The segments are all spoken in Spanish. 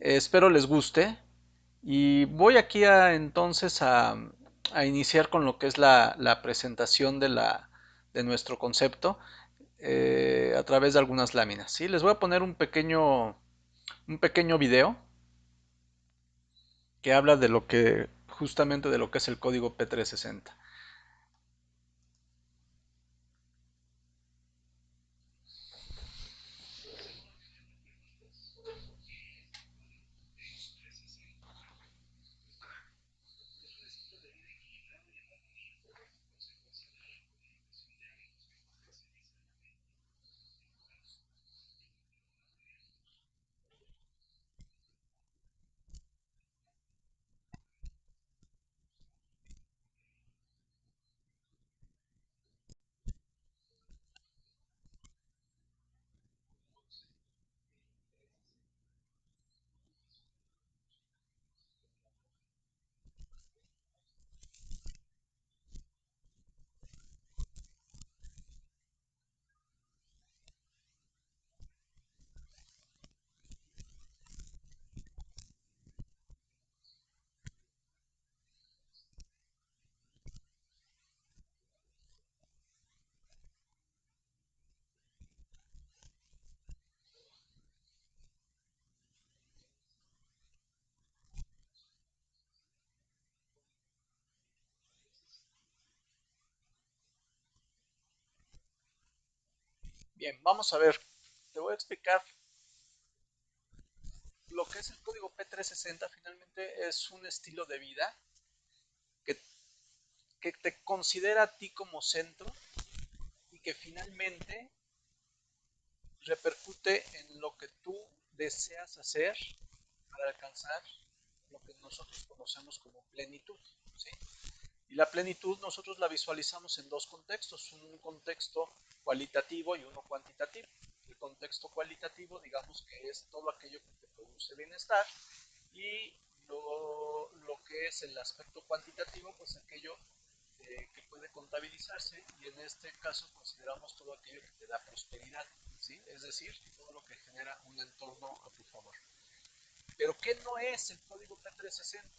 Espero les guste y voy aquí a iniciar con lo que es la presentación de nuestro concepto a través de algunas láminas. ¿Sí? Les voy a poner un pequeño video que habla de lo que justamente de lo que es el código P360. Bien, vamos a ver. Te voy a explicar lo que es el código P360. Finalmente es un estilo de vida que, que te considera a ti como centro y que finalmente repercute en lo que tú deseas hacer para alcanzar lo que nosotros conocemos como plenitud. ¿Sí? Y la plenitud nosotros la visualizamos en dos contextos, un contexto cualitativo y uno cuantitativo. El contexto cualitativo, digamos que es todo aquello que te produce bienestar, y lo que es el aspecto cuantitativo, pues aquello que puede contabilizarse, y en este caso consideramos todo aquello que te da prosperidad, ¿sí? Es decir, todo lo que genera un entorno a tu favor. Pero ¿qué no es el código P360?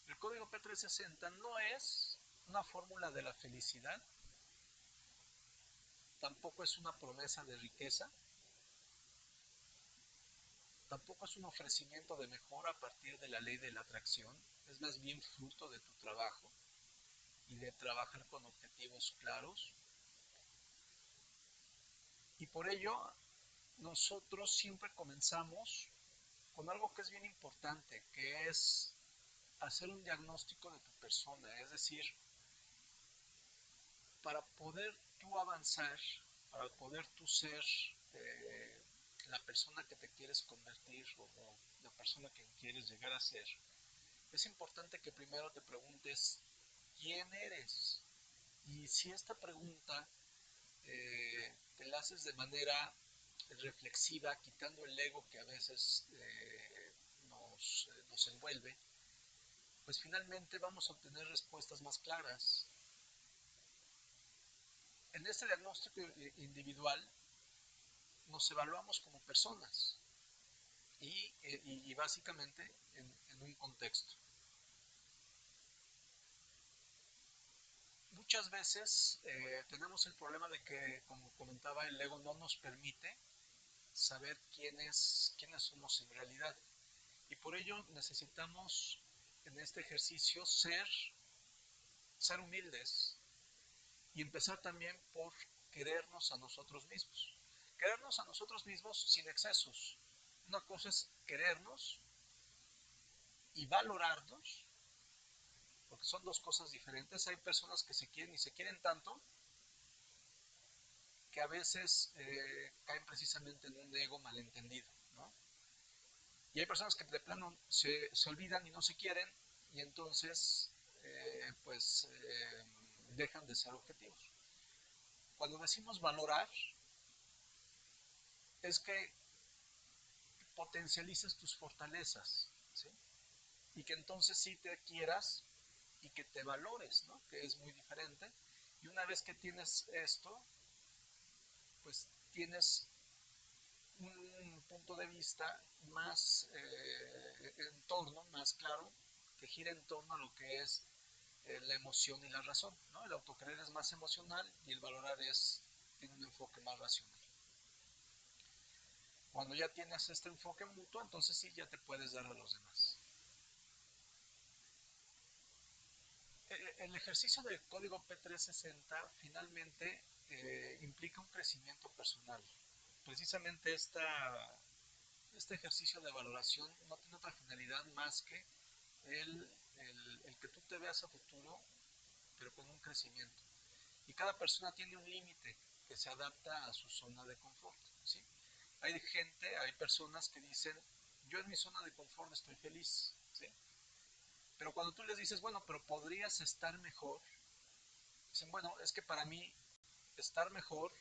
El código P360 no es una fórmula de la felicidad, tampoco es una promesa de riqueza, tampoco es un ofrecimiento de mejora a partir de la ley de la atracción, es más bien fruto de tu trabajo y de trabajar con objetivos claros. Y por ello nosotros siempre comenzamos con algo que es bien importante, que es hacer un diagnóstico de tu persona, es decir, para poder tú avanzar, para poder tú ser eh, la persona que te quieres convertir o la persona que quieres llegar a ser, es importante que primero te preguntes quién eres. Y si esta pregunta te la haces de manera reflexiva, quitando el ego que a veces nos envuelve, pues finalmente vamos a obtener respuestas más claras. En este diagnóstico individual nos evaluamos como personas y básicamente en un contexto. Muchas veces tenemos el problema de que, como comentaba, el ego no nos permite saber quiénes somos en realidad. Y por ello necesitamos en este ejercicio ser humildes y empezar también por querernos a nosotros mismos. Querernos a nosotros mismos sin excesos. Una cosa es querernos y valorarnos, porque son dos cosas diferentes. Hay personas que se quieren y se quieren tanto que a veces caen precisamente en un ego malentendido, ¿no? Y hay personas que de plano se olvidan y no se quieren, y entonces dejan de ser objetivos. Cuando decimos valorar, es que potencialices tus fortalezas, ¿sí? Y que entonces sí te quieras y que te valores, ¿no? Que es muy diferente. Y una vez que tienes esto, pues tienes un punto de vista más en torno, más claro, que gira en torno a lo que es la emoción y la razón, ¿no? El autocreer es más emocional y el valorar tiene un enfoque más racional. Cuando ya tienes este enfoque mutuo, entonces sí, ya te puedes dar a los demás. El ejercicio del código P360 finalmente implica un crecimiento personal. Precisamente este ejercicio de valoración no tiene otra finalidad más que el que tú te veas a futuro, pero con un crecimiento. Y cada persona tiene un límite que se adapta a su zona de confort, ¿sí? Hay gente, hay personas que dicen, yo en mi zona de confort estoy feliz, ¿sí? Pero cuando tú les dices, bueno, pero podrías estar mejor, dicen, bueno, es que para mí estar mejor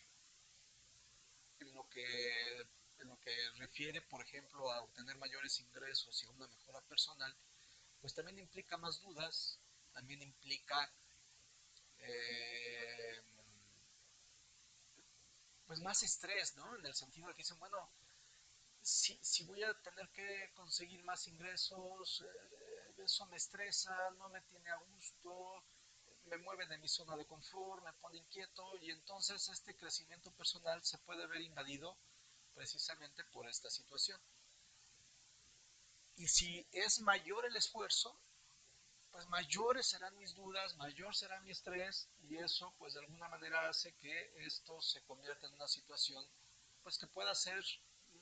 en lo que, en lo que refiere, por ejemplo, a obtener mayores ingresos y una mejora personal, pues también implica más dudas, también implica eh, pues más estrés, ¿no? En el sentido de que dicen, bueno, si voy a tener que conseguir más ingresos, eso me estresa, no me tiene a gusto, me mueve de mi zona de confort, me pone inquieto y entonces este crecimiento personal se puede ver invadido precisamente por esta situación. Y si es mayor el esfuerzo, pues mayores serán mis dudas, mayor será mi estrés y eso pues de alguna manera hace que esto se convierta en una situación pues que pueda ser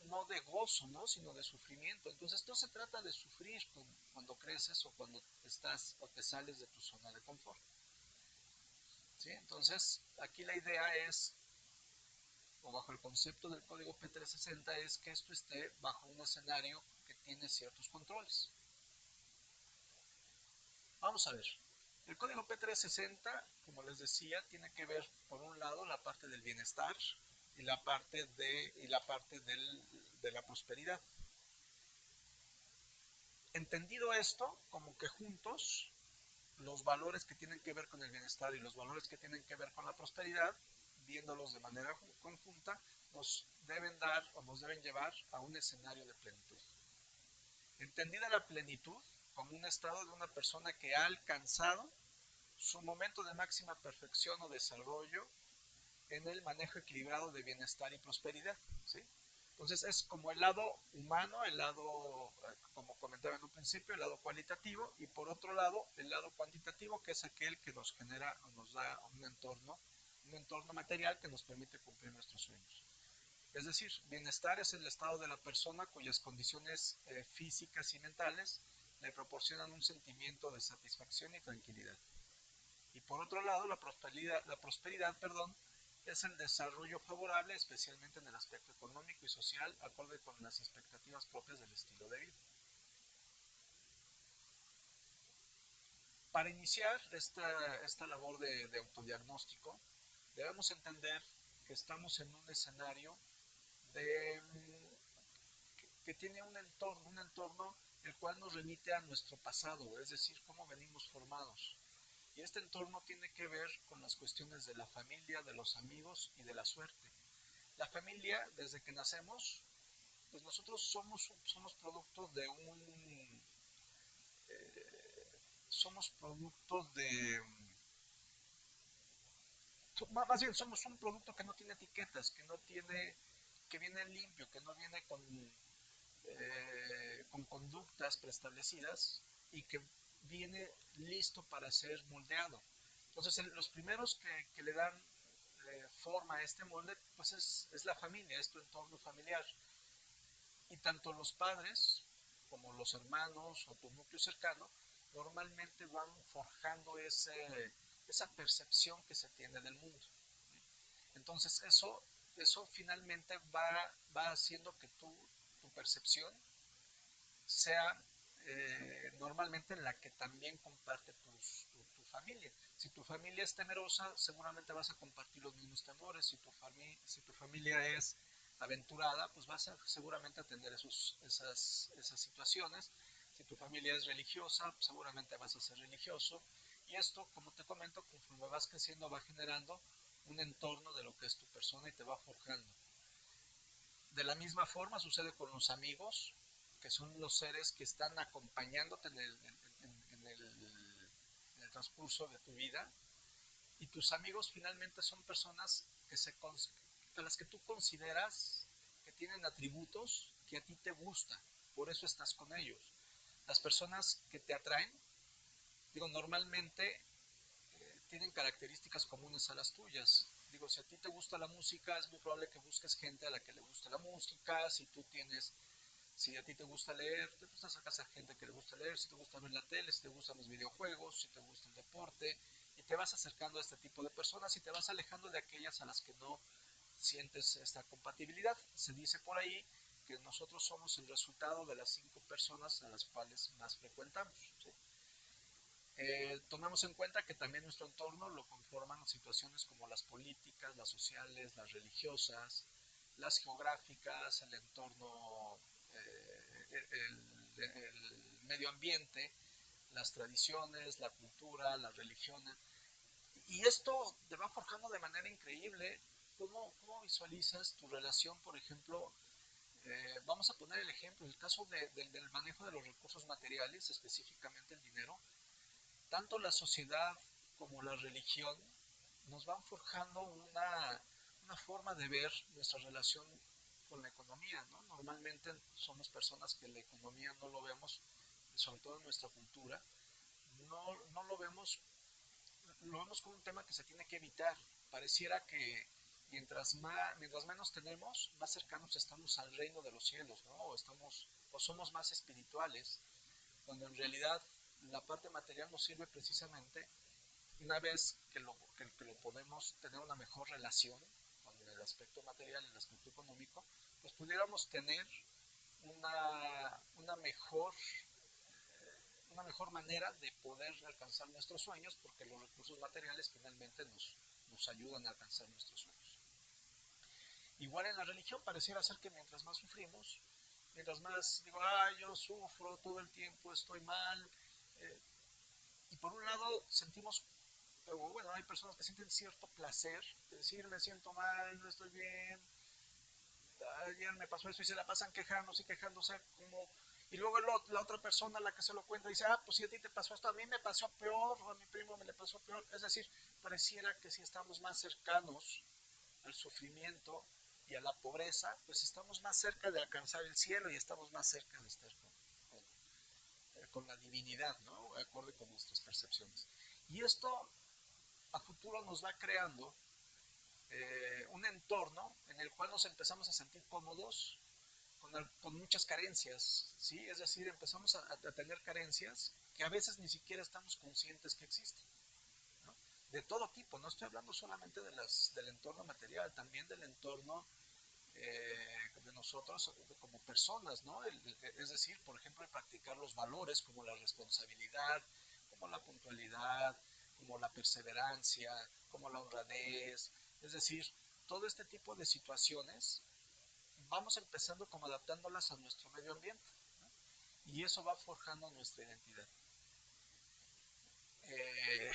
no de gozo, ¿no? Sino de sufrimiento. Entonces no se trata de sufrir cuando creces o cuando estás o te sales de tu zona de confort. ¿Sí? Entonces aquí la idea es, o bajo el concepto del código P360, es que esto esté bajo un escenario que tiene ciertos controles. Vamos a ver. El código P360, como les decía, tiene que ver, por un lado, la parte del bienestar y de la prosperidad. Entendido esto, como que juntos, los valores que tienen que ver con el bienestar y los valores que tienen que ver con la prosperidad, viéndolos de manera conjunta, nos deben dar o nos deben llevar a un escenario de plenitud. Entendida la plenitud como un estado de una persona que ha alcanzado su momento de máxima perfección o desarrollo en el manejo equilibrado de bienestar y prosperidad, ¿sí? Entonces es como el lado humano, el lado, como comentaba en un principio, el lado cualitativo y por otro lado el lado cuantitativo, que es aquel que nos genera o nos da un entorno material que nos permite cumplir nuestros sueños. Es decir, bienestar es el estado de la persona cuyas condiciones físicas y mentales le proporcionan un sentimiento de satisfacción y tranquilidad. Y por otro lado, la prosperidad, perdón, es el desarrollo favorable, especialmente en el aspecto económico y social, acorde con las expectativas propias del estilo de vida. Para iniciar esta labor de autodiagnóstico, debemos entender que estamos en un escenario de, que tiene un entorno el cual nos remite a nuestro pasado, es decir, cómo venimos formados. Y este entorno tiene que ver con las cuestiones de la familia, de los amigos y de la suerte. La familia, desde que nacemos, pues nosotros somos producto de somos producto de, más bien somos un producto que no tiene etiquetas, que viene limpio, que no viene con conductas preestablecidas y que viene listo para ser moldeado. Entonces, los primeros que le dan forma a este molde, pues es la familia, es tu entorno familiar. Y tanto los padres como los hermanos o tu núcleo cercano normalmente van forjando esa percepción que se tiene del mundo. Entonces eso finalmente va haciendo que tu percepción sea normalmente la que también comparte tu familia. Si tu familia es temerosa, seguramente vas a compartir los mismos temores. Si tu familia es aventurada, pues vas a seguramente a tener esas situaciones. Si tu familia es religiosa, pues seguramente vas a ser religioso. Y esto, como te comento, conforme vas creciendo, va generando un entorno de lo que es tu persona y te va forjando. De la misma forma sucede con los amigos, que son los seres que están acompañándote en el transcurso de tu vida. Y tus amigos finalmente son personas a las que tú consideras que tienen atributos que a ti te gustan. Por eso estás con ellos. Las personas que te atraen, digo, normalmente tienen características comunes a las tuyas. Digo, si a ti te gusta la música, es muy probable que busques gente a la que le guste la música. Si a ti te gusta leer, te gusta acercarse a gente que le gusta leer. Si te gusta ver la tele, si te gustan los videojuegos, si te gusta el deporte. Y te vas acercando a este tipo de personas y te vas alejando de aquellas a las que no sientes esta compatibilidad. Se dice por ahí que nosotros somos el resultado de las 5 personas a las cuales más frecuentamos, ¿sí? Tomemos en cuenta que también nuestro entorno lo conforman situaciones como las políticas, las sociales, las religiosas, las geográficas, el entorno, el medio ambiente, las tradiciones, la cultura, la religión. Y esto te va forjando de manera increíble. ¿Cómo visualizas tu relación, por ejemplo? Vamos a poner el ejemplo, el caso del manejo de los recursos materiales, específicamente el dinero. Tanto la sociedad como la religión nos van forjando una forma de ver nuestra relación con la economía, ¿no? Normalmente somos personas que la economía no lo vemos, sobre todo en nuestra cultura, no lo vemos como un tema que se tiene que evitar. Pareciera que mientras menos tenemos, más cercanos estamos al reino de los cielos, ¿no? O somos más espirituales, cuando en realidad la parte material nos sirve precisamente una vez que lo podemos tener una mejor relación con el aspecto material, el aspecto económico, pues pudiéramos tener una mejor manera de poder alcanzar nuestros sueños, porque los recursos materiales finalmente nos ayudan a alcanzar nuestros sueños. Igual en la religión pareciera ser que mientras más sufrimos, mientras más digo, yo sufro todo el tiempo, estoy mal, eh, y por un lado sentimos, pero bueno, hay personas que sienten cierto placer de decir, me siento mal, no estoy bien, ayer me pasó eso y se la pasan quejándose y quejándose como... Y luego la otra persona, la que se lo cuenta, dice, pues si a ti te pasó esto, a mí me pasó peor, o a mi primo me le pasó peor. Es decir, pareciera que si estamos más cercanos al sufrimiento y a la pobreza, pues estamos más cerca de alcanzar el cielo y estamos más cerca de estar con la divinidad, ¿no? Acorde con nuestras percepciones. Y esto a futuro nos va creando un entorno en el cual nos empezamos a sentir cómodos con muchas carencias, ¿sí? Es decir, empezamos a tener carencias que a veces ni siquiera estamos conscientes que existen, ¿no? De todo tipo, no estoy hablando solamente del entorno material, también del entorno de nosotros como personas, ¿no? Es decir, por ejemplo, el practicar los valores como la responsabilidad, como la puntualidad, como la perseverancia, como la honradez, es decir, todo este tipo de situaciones vamos empezando como adaptándolas a nuestro medio ambiente, ¿no? Y eso va forjando nuestra identidad. Eh,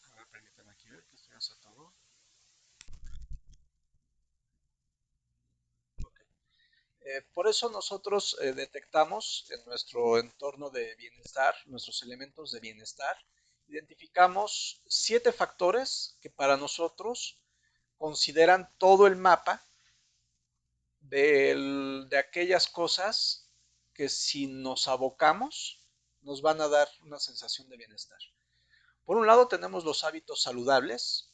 a ver, permítame aquí ver que estoy haciendo todo. Okay. Por eso nosotros detectamos en nuestro entorno de bienestar, nuestros elementos de bienestar, identificamos 7 factores que para nosotros consideran todo el mapa de aquellas cosas que si nos abocamos nos van a dar una sensación de bienestar. Por un lado tenemos los hábitos saludables,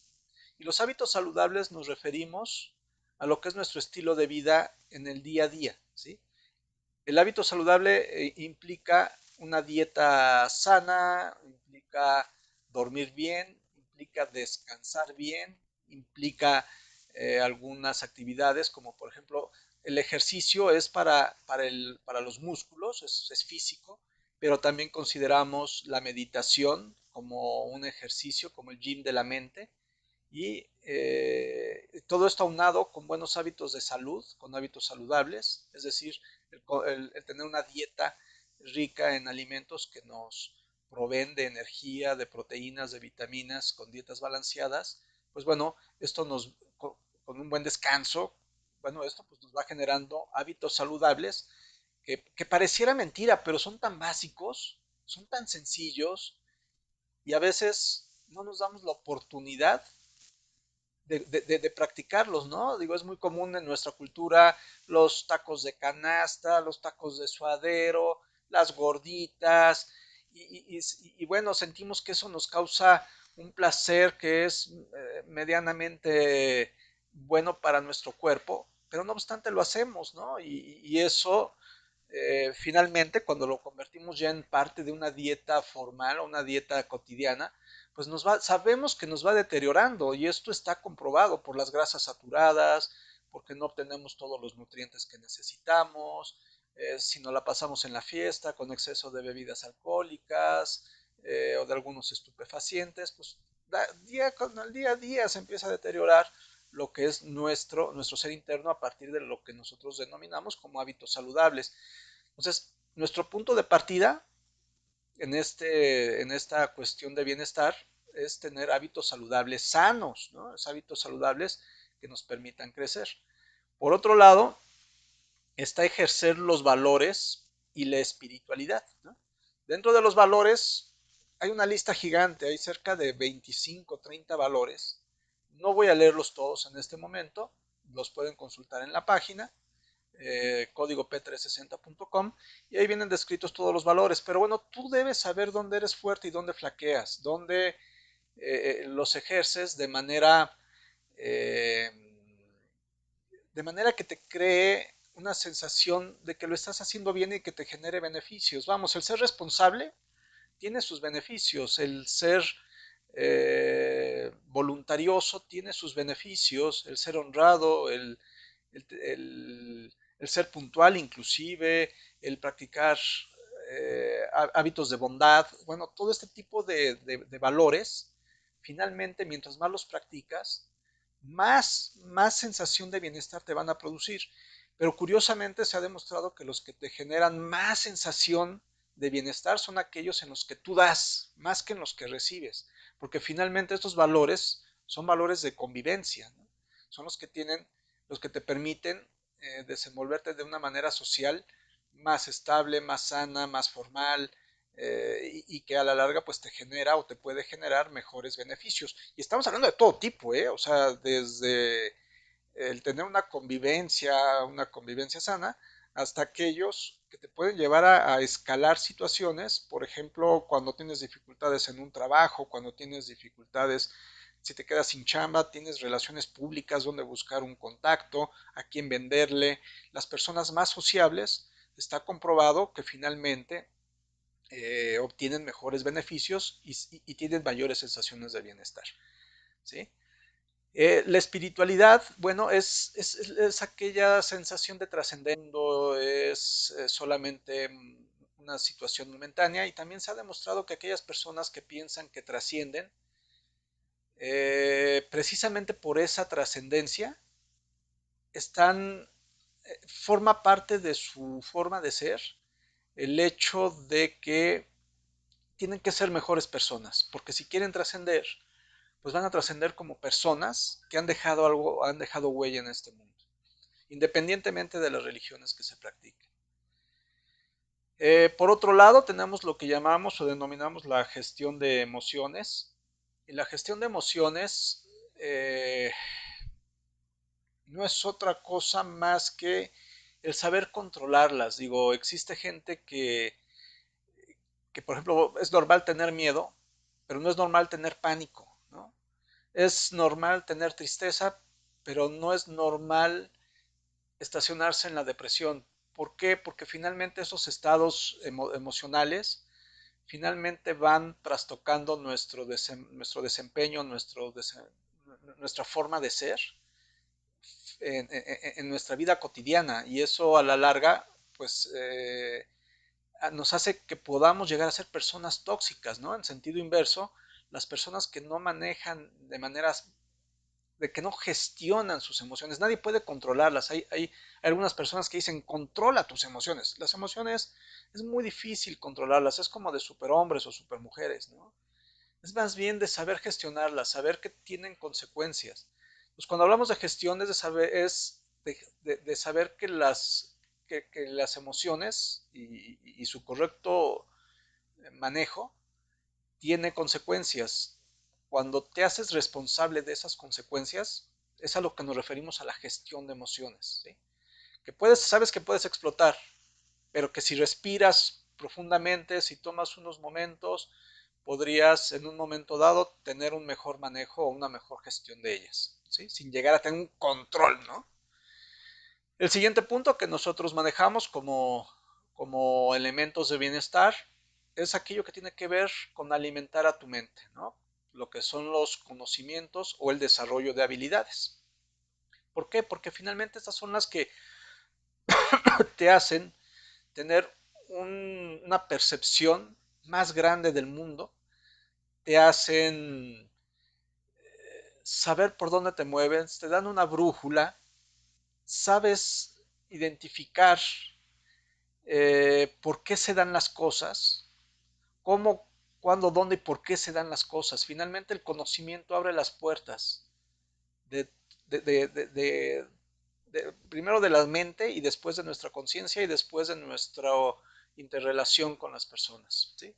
y los hábitos saludables nos referimos a lo que es nuestro estilo de vida en el día a día, ¿sí? El hábito saludable implica una dieta sana, implica dormir bien, implica descansar bien, implica algunas actividades como por ejemplo el ejercicio es para los músculos, es físico, pero también consideramos la meditación como un ejercicio, como el gym de la mente, y todo esto aunado con buenos hábitos de salud, con hábitos saludables, es decir, el tener una dieta rica en alimentos que nos proveen de energía, de proteínas, de vitaminas, con dietas balanceadas, pues bueno, esto nos con un buen descanso, bueno, esto pues nos va generando hábitos saludables que pareciera mentira, pero son tan básicos, son tan sencillos y a veces no nos damos la oportunidad de practicarlos, ¿no? Digo, es muy común en nuestra cultura los tacos de canasta, los tacos de suadero, las gorditas, y bueno, sentimos que eso nos causa un placer que es medianamente bueno para nuestro cuerpo, pero no obstante lo hacemos, ¿no? Y eso finalmente, cuando lo convertimos ya en parte de una dieta formal o una dieta cotidiana, pues sabemos que nos va deteriorando y esto está comprobado por las grasas saturadas, porque no obtenemos todos los nutrientes que necesitamos, si nos la pasamos en la fiesta con exceso de bebidas alcohólicas o de algunos estupefacientes, pues con el día a día se empieza a deteriorar lo que es nuestro ser interno a partir de lo que nosotros denominamos como hábitos saludables. Entonces, nuestro punto de partida en esta cuestión de bienestar es tener hábitos saludables sanos, ¿no? Es hábitos saludables que nos permitan crecer. Por otro lado, está ejercer los valores y la espiritualidad, ¿no? Dentro de los valores hay una lista gigante, hay cerca de 25, 30 valores. No voy a leerlos todos en este momento, los pueden consultar en la página, código p360.com, y ahí vienen descritos todos los valores. Pero bueno, tú debes saber dónde eres fuerte y dónde flaqueas, dónde los ejerces eh, de manera que te cree una sensación de que lo estás haciendo bien y que te genere beneficios. Vamos, el ser responsable tiene sus beneficios, el ser voluntarioso tiene sus beneficios, el ser honrado, el ser puntual inclusive, el practicar hábitos de bondad, bueno, todo este tipo de valores, finalmente, mientras más los practicas, más sensación de bienestar te van a producir. Pero curiosamente se ha demostrado que los que te generan más sensación de bienestar son aquellos en los que tú das, más que en los que recibes, porque finalmente estos valores son valores de convivencia, ¿no? Son los que te permiten desenvolverte de una manera social más estable, más sana, más formal, y que a la larga pues te genera o te puede generar mejores beneficios. Y estamos hablando de todo tipo, o sea, desde el tener una convivencia sana, hasta aquellos que te pueden llevar a escalar situaciones, por ejemplo, cuando tienes dificultades en un trabajo, cuando tienes dificultades, si te quedas sin chamba, tienes relaciones públicas donde buscar un contacto, a quién venderle. Las personas más sociables, está comprobado que finalmente obtienen mejores beneficios y tienen mayores sensaciones de bienestar, ¿sí? La espiritualidad, bueno, es aquella sensación de trascendendo, es solamente una situación momentánea y también se ha demostrado que aquellas personas que piensan que trascienden, precisamente por esa trascendencia, forma parte de su forma de ser el hecho de que tienen que ser mejores personas, porque si quieren trascender, pues van a trascender como personas que han dejado algo, han dejado huella en este mundo, independientemente de las religiones que se practiquen. Por otro lado, tenemos lo que llamamos o denominamos la gestión de emociones. Y la gestión de emociones no es otra cosa más que el saber controlarlas. Digo, existe gente que, por ejemplo, es normal tener miedo, pero no es normal tener pánico, ¿no? Es normal tener tristeza, pero no es normal estacionarse en la depresión. ¿Por qué? Porque finalmente esos estados emocionales finalmente van trastocando nuestro desempeño, nuestra forma de ser en nuestra vida cotidiana y eso a la larga pues nos hace que podamos llegar a ser personas tóxicas, ¿no? En sentido inverso, las personas que no manejan de que no gestionan sus emociones, nadie puede controlarlas. Hay algunas personas que dicen, controla tus emociones. Las emociones es muy difícil controlarlas, es como de superhombres o supermujeres, ¿no? Es más bien de saber gestionarlas, saber que tienen consecuencias. Pues cuando hablamos de gestión es de saber que las emociones y su correcto manejo tiene consecuencias. Cuando te haces responsable de esas consecuencias, es a lo que nos referimos a la gestión de emociones, ¿sí? Que sabes que puedes explotar, pero que si respiras profundamente, si tomas unos momentos, podrías en un momento dado tener un mejor manejo o una mejor gestión de ellas, ¿sí? Sin llegar a tener un control, ¿no? El siguiente punto que nosotros manejamos como elementos de bienestar es aquello que tiene que ver con alimentar a tu mente, ¿no? Lo que son los conocimientos o el desarrollo de habilidades. ¿Por qué? Porque finalmente estas son las que te hacen tener una percepción más grande del mundo, te hacen saber por dónde te mueves, te dan una brújula, sabes identificar por qué se dan las cosas, cómo, cuándo, dónde y por qué se dan las cosas. Finalmente el conocimiento abre las puertas de, de, de, de, primero de la mente y después de nuestra conciencia y después de nuestra interrelación con las personas, ¿sí?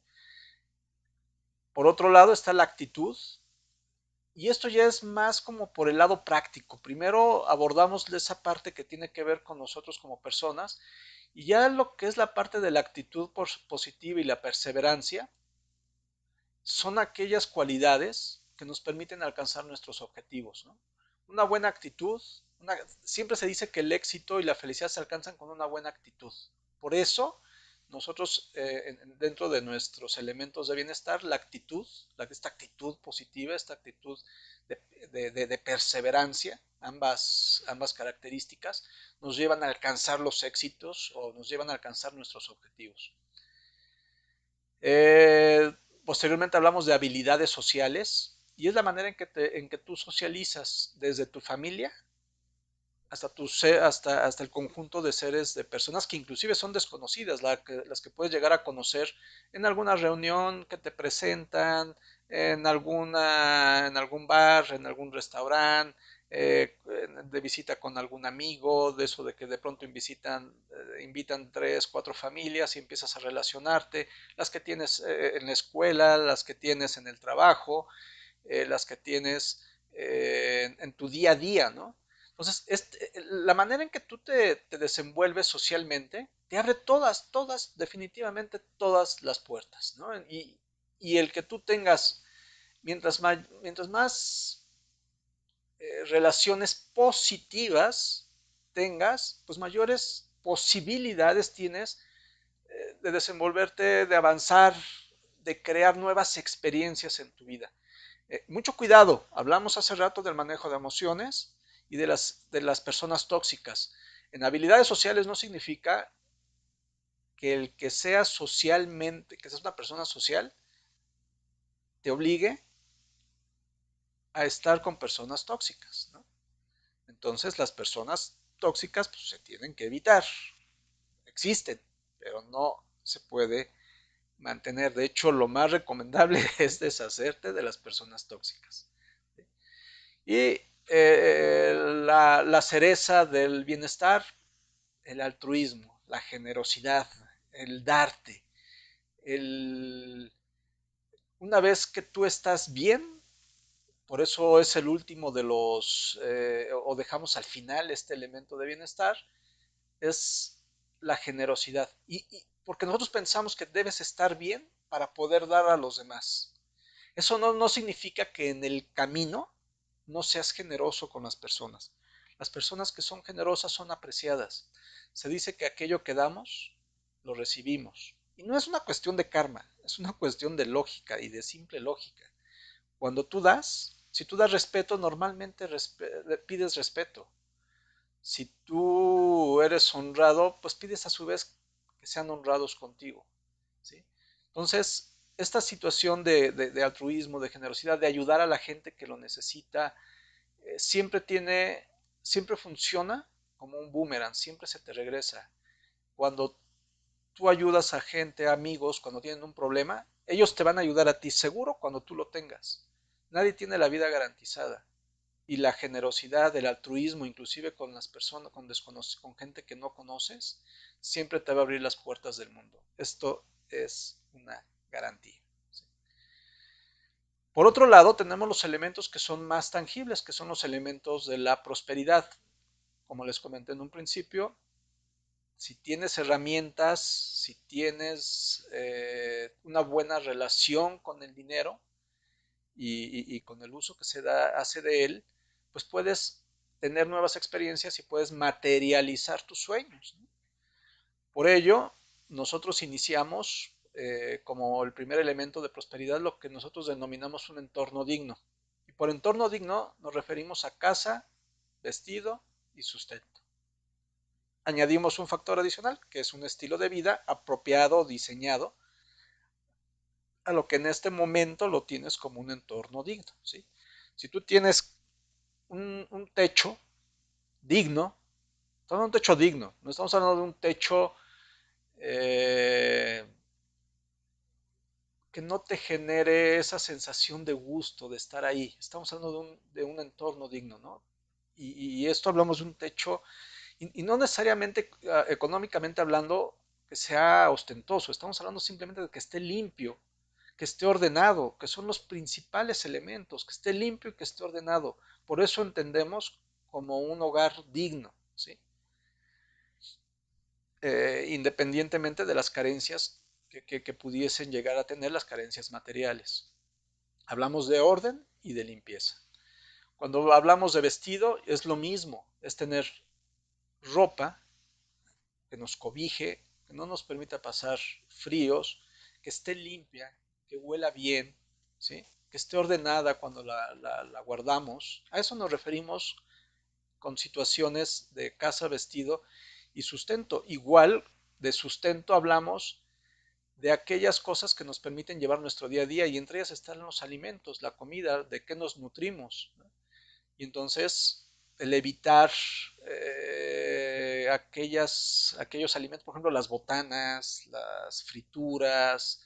Por otro lado está la actitud, y esto ya es más como por el lado práctico. Primero abordamos esa parte que tiene que ver con nosotros como personas, y ya lo que es la parte de la actitud positiva y la perseverancia son aquellas cualidades que nos permiten alcanzar nuestros objetivos, ¿no? Una buena actitud, siempre se dice que el éxito y la felicidad se alcanzan con una buena actitud. Por eso, nosotros, dentro de nuestros elementos de bienestar, la actitud, esta actitud positiva, esta actitud de perseverancia, ambas características, nos llevan a alcanzar los éxitos o nos llevan a alcanzar nuestros objetivos. Posteriormente hablamos de habilidades sociales y es la manera en que tú socializas desde tu familia hasta el conjunto de seres, de personas que inclusive son desconocidas, las que puedes llegar a conocer en alguna reunión que te presentan, en algún bar, en algún restaurante, de visita con algún amigo, de eso de que de pronto invitan tres, cuatro familias y empiezas a relacionarte, las que tienes en la escuela, las que tienes en el trabajo, las que tienes en tu día a día, ¿no? Entonces, la manera en que tú te desenvuelves socialmente te abre definitivamente todas las puertas, ¿no? Y el que tú tengas, mientras más relaciones positivas tengas, pues mayores posibilidades tienes de desenvolverte, de avanzar, de crear nuevas experiencias en tu vida. Mucho cuidado, hablamos hace rato del manejo de emociones y de las personas tóxicas. En habilidades sociales no significa que el que seas socialmente, que seas una persona social, te obligue a estar con personas tóxicas, ¿no? Entonces las personas tóxicas pues, se tienen que evitar. Existen, pero no se puede mantener. De hecho, lo más recomendable es deshacerte de las personas tóxicas. Y la cereza del bienestar, el altruismo, la generosidad, el darte. El, una vez que tú estás bien, por eso es el último de o dejamos al final este elemento de bienestar, es la generosidad. Porque nosotros pensamos que debes estar bien para poder dar a los demás. Eso no significa que en el camino no seas generoso con las personas. Las personas que son generosas son apreciadas. Se dice que aquello que damos, lo recibimos. Y no es una cuestión de karma, es una cuestión de lógica y de simple lógica. Cuando tú das, si tú das respeto, normalmente pides respeto. Si tú eres honrado, pues pides a su vez que sean honrados contigo, ¿sí? Entonces, esta situación de altruismo, de generosidad, de ayudar a la gente que lo necesita, siempre funciona como un boomerang, siempre se te regresa. Cuando tú ayudas a gente, a amigos, cuando tienen un problema, ellos te van a ayudar a ti seguro cuando tú lo tengas. Nadie tiene la vida garantizada. y la generosidad, el altruismo, inclusive con las personas, con gente que no conoces, siempre te va a abrir las puertas del mundo. Esto es una garantía. ¿Sí? Por otro lado, tenemos los elementos que son más tangibles, que son los elementos de la prosperidad. Como les comenté en un principio, si tienes herramientas, si tienes una buena relación con el dinero y con el uso que hace de él, pues puedes tener nuevas experiencias y puedes materializar tus sueños, ¿no? Por ello, nosotros iniciamos como el primer elemento de prosperidad lo que nosotros denominamos un entorno digno. Y por entorno digno nos referimos a casa, vestido y sustento. Añadimos un factor adicional, que es un estilo de vida apropiado, diseñado, a lo que en este momento lo tienes como un entorno digno, ¿sí? Si tú tienes un techo digno, estamos hablando de un techo digno, no estamos hablando de un techo eh, que no te genere esa sensación de gusto de estar ahí. Estamos hablando de un entorno digno, ¿no? Y esto hablamos de un techo, y no necesariamente económicamente hablando que sea ostentoso, estamos hablando simplemente de que esté limpio, que esté ordenado, que son los principales elementos, que esté limpio y que esté ordenado. Por eso entendemos como un hogar digno, ¿sí? Independientemente de las carencias que pudiesen llegar a tener las carencias materiales. Hablamos de orden y de limpieza. Cuando hablamos de vestido es lo mismo, es tener ropa que nos cobije, que no nos permita pasar fríos, que esté limpia, que huela bien, ¿sí? Que esté ordenada cuando la guardamos. A eso nos referimos con situaciones de casa, vestido y sustento. Igual de sustento hablamos de aquellas cosas que nos permiten llevar nuestro día a día y entre ellas están los alimentos, la comida, de qué nos nutrimos, ¿no? Y entonces el evitar aquellos alimentos, por ejemplo las botanas, las frituras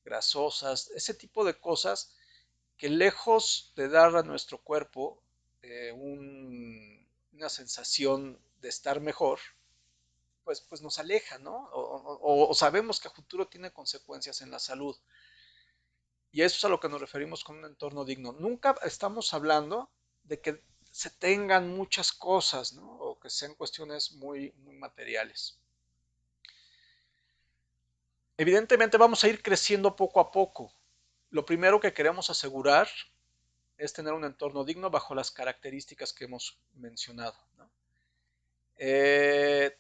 grasosas, ese tipo de cosas que lejos de dar a nuestro cuerpo una sensación de estar mejor, pues nos aleja, ¿no? O sabemos que a futuro tiene consecuencias en la salud. Y eso es a lo que nos referimos con un entorno digno. Nunca estamos hablando de que se tengan muchas cosas, ¿no? O que sean cuestiones muy, muy materiales. Evidentemente vamos a ir creciendo poco a poco. Lo primero que queremos asegurar es tener un entorno digno bajo las características que hemos mencionado, ¿no? Eh,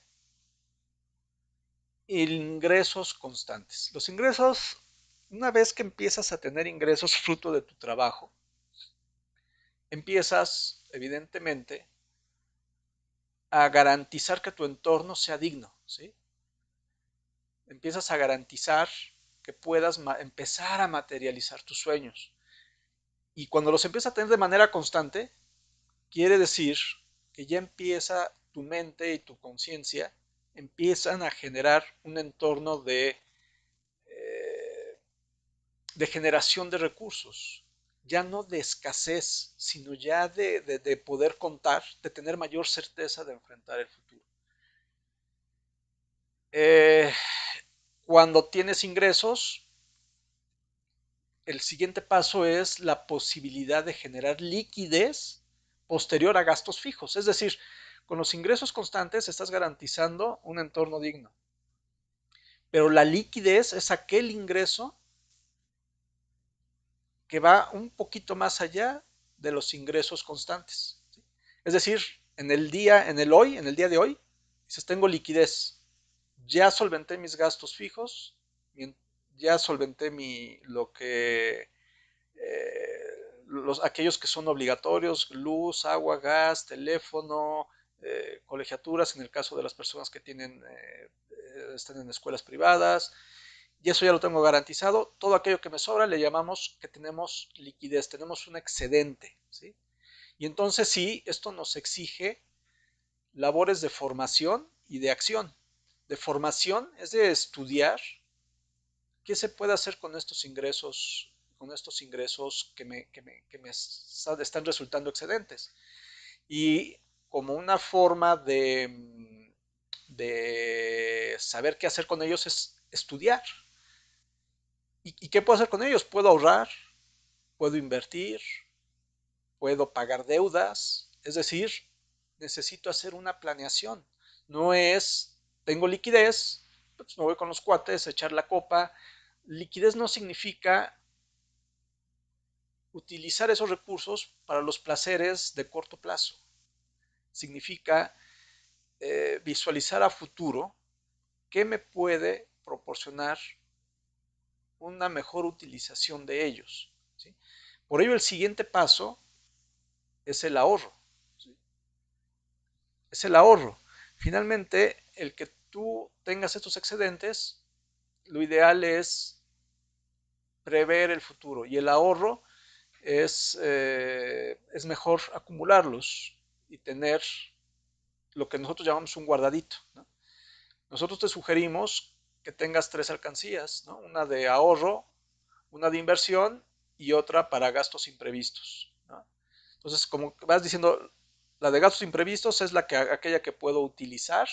ingresos constantes. Los ingresos, una vez que empiezas a tener ingresos fruto de tu trabajo, empiezas, evidentemente, a garantizar que tu entorno sea digno, ¿sí? Empiezas a garantizar que puedas empezar a materializar tus sueños. Y cuando los empiezas a tener de manera constante, quiere decir que ya empieza tu mente y tu conciencia empiezan a generar un entorno de generación de recursos, ya no de escasez, sino ya de poder contar, de tener mayor certeza de enfrentar el futuro. Eh, cuando tienes ingresos, el siguiente paso es la posibilidad de generar liquidez posterior a gastos fijos. Es decir, con los ingresos constantes estás garantizando un entorno digno. Pero la liquidez es aquel ingreso que va un poquito más allá de los ingresos constantes. ¿Sí? Es decir, en el día de hoy, dices, tengo liquidez, ya solventé mis gastos fijos, ya solventé lo que aquellos que son obligatorios, luz, agua, gas, teléfono, colegiaturas en el caso de las personas que están en escuelas privadas, y eso ya lo tengo garantizado. Todo aquello que me sobra le llamamos que tenemos liquidez, tenemos un excedente, ¿sí? Y entonces sí, esto nos exige labores de formación y de acción. De formación es de estudiar qué se puede hacer con estos ingresos con estos ingresos que me están resultando excedentes. Y como una forma de saber qué hacer con ellos es estudiar. ¿Y qué puedo hacer con ellos? Puedo ahorrar, puedo invertir, puedo pagar deudas, es decir, necesito hacer una planeación. No es, tengo liquidez, pues me voy con los cuates a echar la copa. Liquidez no significa utilizar esos recursos para los placeres de corto plazo. Significa visualizar a futuro qué me puede proporcionar una mejor utilización de ellos, ¿sí? Por ello, el siguiente paso es el ahorro, ¿sí? Es el ahorro. Finalmente, el que tú tengas estos excedentes, lo ideal es prever el futuro, y el ahorro es mejor acumularlos y tener lo que nosotros llamamos un guardadito, ¿no? Nosotros te sugerimos que tengas tres alcancías, ¿no? Una de ahorro, una de inversión y otra para gastos imprevistos, ¿no? Entonces, como vas diciendo, la de gastos imprevistos es aquella que puedo utilizar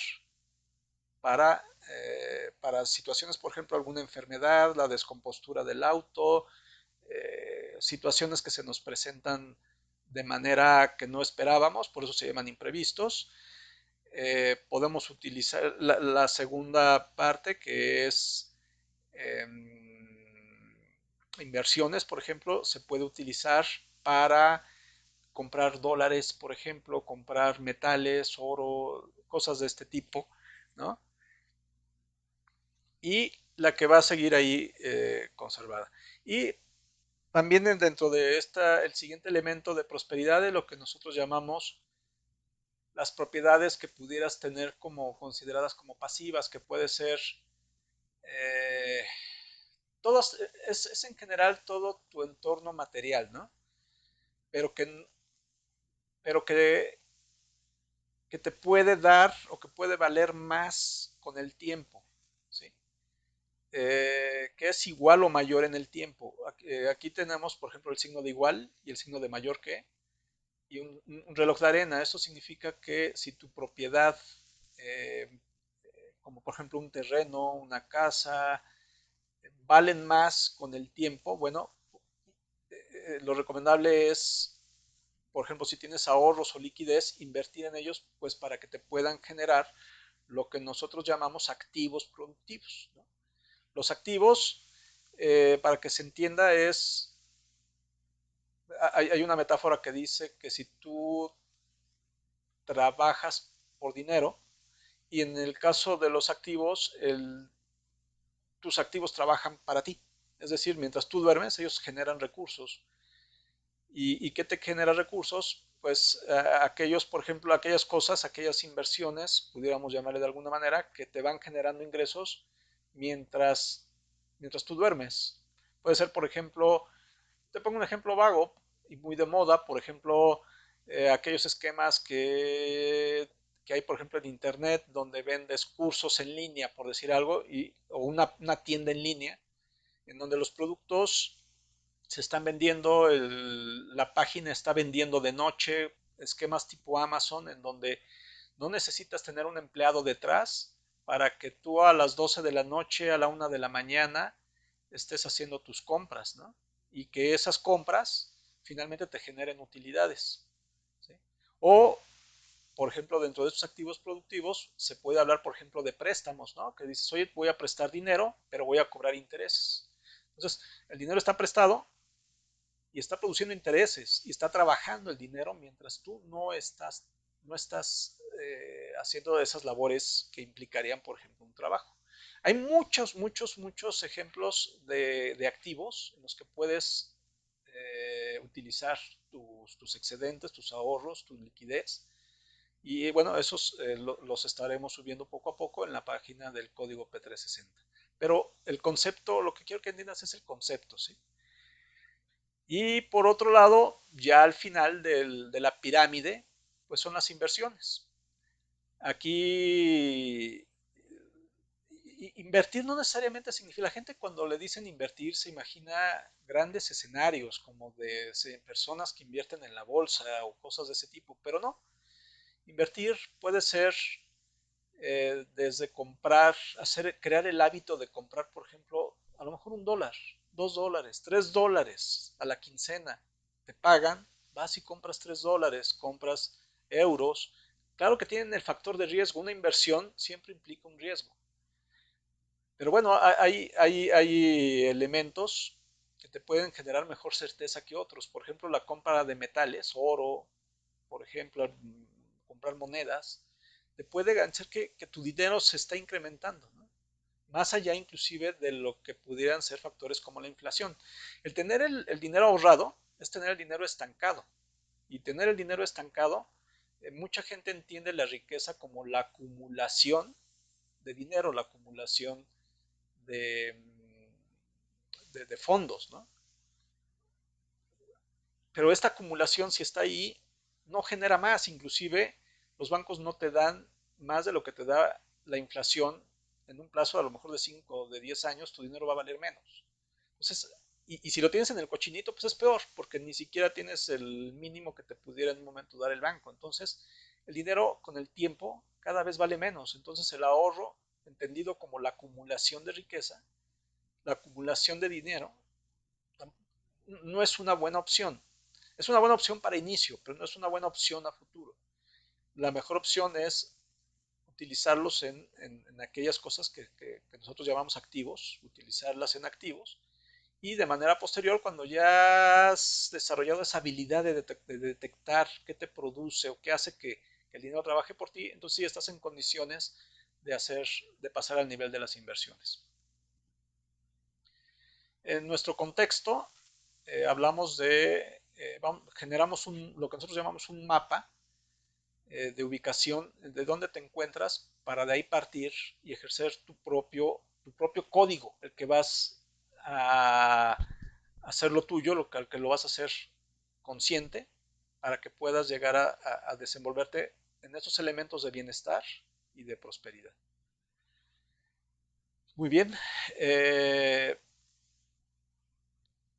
para situaciones, por ejemplo, alguna enfermedad, la descompostura del auto, situaciones que se nos presentan de manera que no esperábamos, por eso se llaman imprevistos. Podemos utilizar la segunda parte, que es eh, inversiones, por ejemplo, se puede utilizar para comprar dólares, por ejemplo, comprar metales, oro, cosas de este tipo, ¿no? Y la que va a seguir ahí conservada. Y también dentro de el siguiente elemento de prosperidad es lo que nosotros llamamos las propiedades que pudieras tener como consideradas como pasivas, que puede ser eh, todos, es en general todo tu entorno material, ¿no? Pero pero que te puede dar o que puede valer más con el tiempo, ¿sí? Que es igual o mayor en el tiempo. Aquí tenemos, por ejemplo, el signo de igual y el signo de mayor que, y un reloj de arena. Eso significa que si tu propiedad, eh, como por ejemplo un terreno, una casa, valen más con el tiempo, bueno, lo recomendable es, por ejemplo, si tienes ahorros o liquidez, invertir en ellos, pues para que te puedan generar lo que nosotros llamamos activos productivos, ¿no? Los activos, para que se entienda, hay una metáfora que dice que si tú trabajas por dinero, y en el caso de los activos, tus activos trabajan para ti. Es decir, mientras tú duermes, ellos generan recursos. ¿Y qué te genera recursos? Pues aquellos, por ejemplo, aquellas cosas, aquellas inversiones, pudiéramos llamarle de alguna manera, que te van generando ingresos mientras tú duermes. Puede ser, por ejemplo, te pongo un ejemplo vago y muy de moda, por ejemplo, aquellos esquemas que hay, por ejemplo, en Internet, donde vendes cursos en línea, por decir algo, o una tienda en línea, en donde los productos se están vendiendo, la página está vendiendo de noche, esquemas tipo Amazon, en donde no necesitas tener un empleado detrás para que tú a las 12 de la noche, a la 1 de la mañana, estés haciendo tus compras, ¿no? Y que esas compras finalmente te generen utilidades, ¿sí? O, por ejemplo, dentro de estos activos productivos se puede hablar, por ejemplo, de préstamos, ¿no? Que dices, oye, voy a prestar dinero, pero voy a cobrar intereses. Entonces, el dinero está prestado y está produciendo intereses y está trabajando el dinero mientras tú no estás haciendo esas labores que implicarían, por ejemplo, un trabajo. Hay muchos, muchos, muchos ejemplos de activos en los que puedes utilizar tus excedentes, tus ahorros, tu liquidez. Y bueno, esos los estaremos subiendo poco a poco en la página del código P360. Pero el concepto, lo que quiero que entiendas es el concepto, ¿sí? Y por otro lado, ya al final de la pirámide, pues son las inversiones. Aquí, invertir no necesariamente significa, la gente cuando le dicen invertir se imagina grandes escenarios como de personas que invierten en la bolsa o cosas de ese tipo, pero no. Invertir puede ser desde comprar, crear el hábito de comprar, por ejemplo, a lo mejor $1, $2, $3 a la quincena. Te pagan, vas y compras $3, compras euros. Claro que tienen el factor de riesgo, una inversión siempre implica un riesgo. Pero bueno, hay elementos que te pueden generar mejor certeza que otros. Por ejemplo, la compra de metales, oro, por ejemplo, comprar monedas, te puede hacer que tu dinero se está incrementando, ¿no? Más allá inclusive de lo que pudieran ser factores como la inflación. El tener el dinero ahorrado es tener el dinero estancado. Y tener el dinero estancado, mucha gente entiende la riqueza como la acumulación de dinero, la acumulación de, de fondos, ¿no? Pero esta acumulación, si está ahí, no genera más. Inclusive los bancos no te dan más de lo que te da la inflación en un plazo a lo mejor de 5 o de 10 años, tu dinero va a valer menos. Entonces, y si lo tienes en el cochinito, pues es peor, porque ni siquiera tienes el mínimo que te pudiera en un momento dar el banco. Entonces, el dinero con el tiempo cada vez vale menos. Entonces, el ahorro, entendido como la acumulación de riqueza, la acumulación de dinero, no es una buena opción. Es una buena opción para inicio, pero no es una buena opción a futuro. La mejor opción es utilizarlos en aquellas cosas que nosotros llamamos activos, utilizarlas en activos, y de manera posterior, cuando ya has desarrollado esa habilidad de detectar qué te produce o qué hace que el dinero trabaje por ti, entonces sí estás en condiciones de pasar al nivel de las inversiones. En nuestro contexto, hablamos generamos lo que nosotros llamamos un mapa de ubicación, de dónde te encuentras, para de ahí partir y ejercer tu propio código, el que vas a hacer lo tuyo, al que lo vas a hacer consciente, para que puedas llegar a desenvolverte en esos elementos de bienestar y de prosperidad. Muy bien.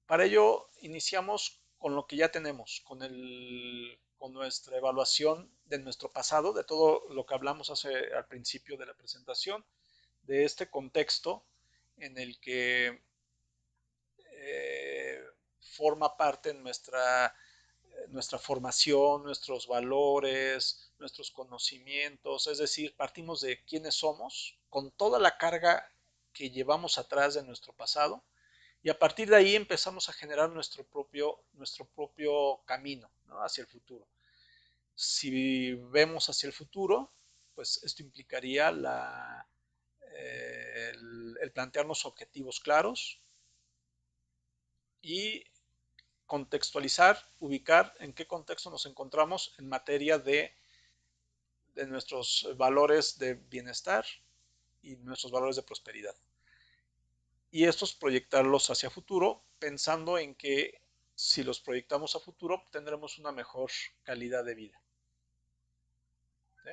Para ello iniciamos con lo que ya tenemos, con nuestra evaluación de nuestro pasado, de todo lo que hablamos al principio de la presentación, de este contexto en el que eh, forma parte nuestra formación, nuestros valores, nuestros conocimientos, es decir, partimos de quiénes somos, con toda la carga que llevamos atrás de nuestro pasado, y a partir de ahí empezamos a generar nuestro propio camino, ¿no?, hacia el futuro. Si vemos hacia el futuro, pues esto implicaría el plantearnos objetivos claros y contextualizar, ubicar en qué contexto nos encontramos en materia de nuestros valores de bienestar y nuestros valores de prosperidad. Y estos proyectarlos hacia futuro, pensando en que si los proyectamos a futuro tendremos una mejor calidad de vida. ¿Sí?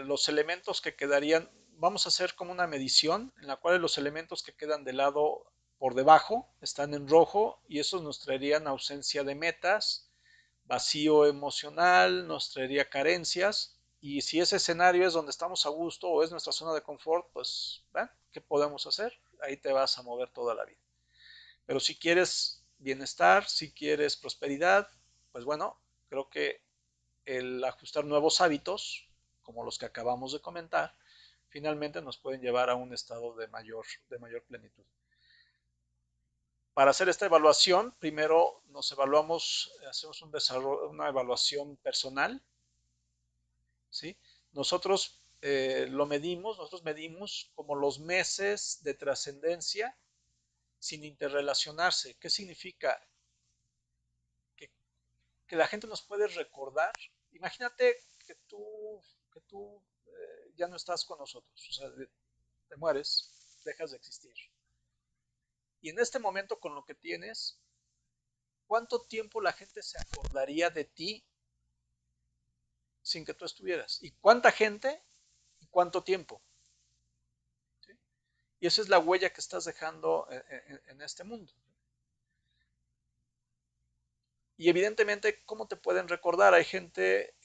Los elementos que quedarían, vamos a hacer como una medición en la cual los elementos que quedan del lado por debajo están en rojo, y esos nos traerían ausencia de metas, vacío emocional, nos traería carencias. Y si ese escenario es donde estamos a gusto o es nuestra zona de confort, pues, ¿ven? ¿Qué podemos hacer? Ahí te vas a mover toda la vida. Pero si quieres bienestar, si quieres prosperidad, pues bueno, creo que el ajustar nuevos hábitos, como los que acabamos de comentar, finalmente nos pueden llevar a un estado de mayor plenitud. Para hacer esta evaluación, primero nos evaluamos, hacemos una evaluación personal, ¿sí? Nosotros medimos como los meses de trascendencia sin interrelacionarse. ¿Qué significa? Que, que la gente nos puede recordar. Imagínate que tú ya no estás con nosotros, o sea, te mueres, dejas de existir. Y en este momento, con lo que tienes, ¿cuánto tiempo la gente se acordaría de ti sin que tú estuvieras? ¿Y cuánta gente y cuánto tiempo? Y esa es la huella que estás dejando en este mundo. Y evidentemente, ¿cómo te pueden recordar? Hay gente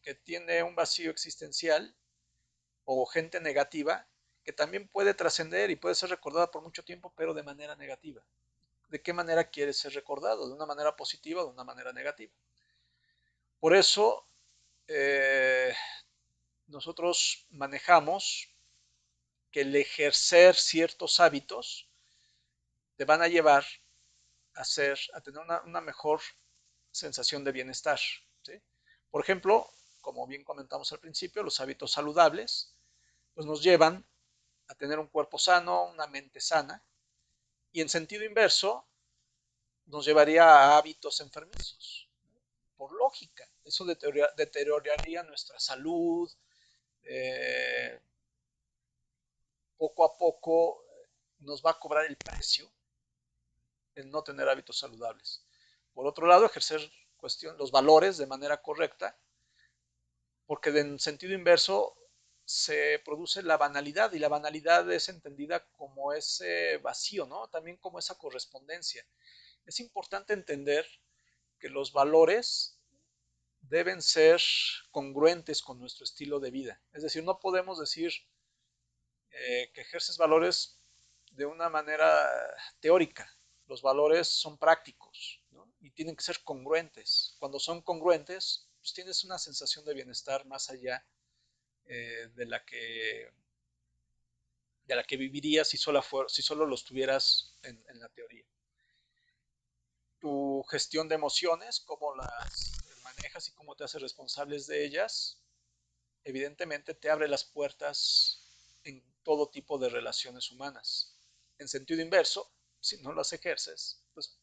que tiene un vacío existencial o gente negativa que también puede trascender y puede ser recordada por mucho tiempo, pero de manera negativa. ¿De qué manera quieres ser recordado? ¿De una manera positiva o de una manera negativa? Por eso eh, nosotros manejamos que el ejercer ciertos hábitos te van a llevar a tener una mejor sensación de bienestar. ¿Sí? Por ejemplo, como bien comentamos al principio, los hábitos saludables pues nos llevan a tener un cuerpo sano, una mente sana, y en sentido inverso nos llevaría a hábitos enfermizos. Por lógica, eso deterioraría nuestra salud, eh, poco a poco nos va a cobrar el precio el no tener hábitos saludables. Por otro lado, ejercer los valores de manera correcta, porque en sentido inverso se produce la banalidad y la banalidad es entendida como ese vacío, ¿no? También como esa correspondencia. Es importante entender que los valores deben ser congruentes con nuestro estilo de vida. Es decir, no podemos decir que ejerces valores de una manera teórica. Los valores son prácticos, ¿no? Y tienen que ser congruentes. Cuando son congruentes, pues tienes una sensación de bienestar más allá de la que vivirías si solo los tuvieras en la teoría. Tu gestión de emociones, cómo las manejas y cómo te haces responsables de ellas, evidentemente te abre las puertas en todo tipo de relaciones humanas. En sentido inverso, si no las ejerces, pues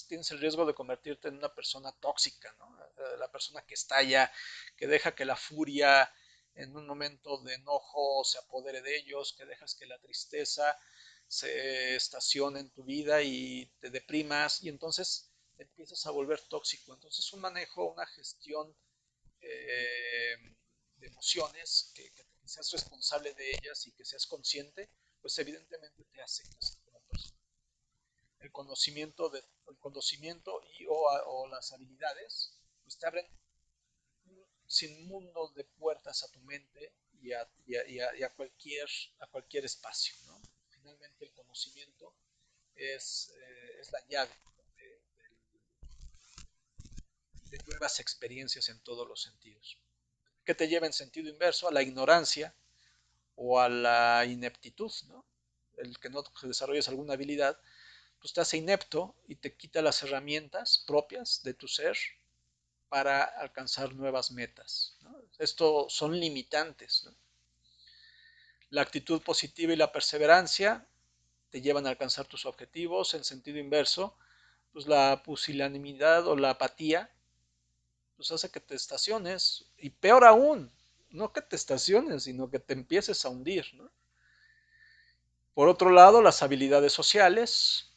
tienes el riesgo de convertirte en una persona tóxica, ¿no? La persona que estalla, que deja que la furia en un momento de enojo se apodere de ellos, que dejas que la tristeza se estacione en tu vida y te deprimas y entonces te empiezas a volver tóxico. Entonces un manejo, una gestión eh, de emociones, que seas responsable de ellas y que seas consciente, pues evidentemente te hace crecer como persona. El conocimiento o las habilidades, pues te abren sin mundos de puertas a tu mente a cualquier espacio, ¿no? Finalmente el conocimiento es la llave de, de nuevas experiencias en todos los sentidos, que te lleva en sentido inverso a la ignorancia o a la ineptitud, ¿no? El que no desarrolles alguna habilidad, pues te hace inepto y te quita las herramientas propias de tu ser para alcanzar nuevas metas, ¿no? Esto son limitantes, ¿no? La actitud positiva y la perseverancia te llevan a alcanzar tus objetivos. En sentido inverso, pues la pusilanimidad o la apatía pues hace que te estaciones y peor aún, no que te estaciones, sino que te empieces a hundir, ¿no? Por otro lado, las habilidades sociales,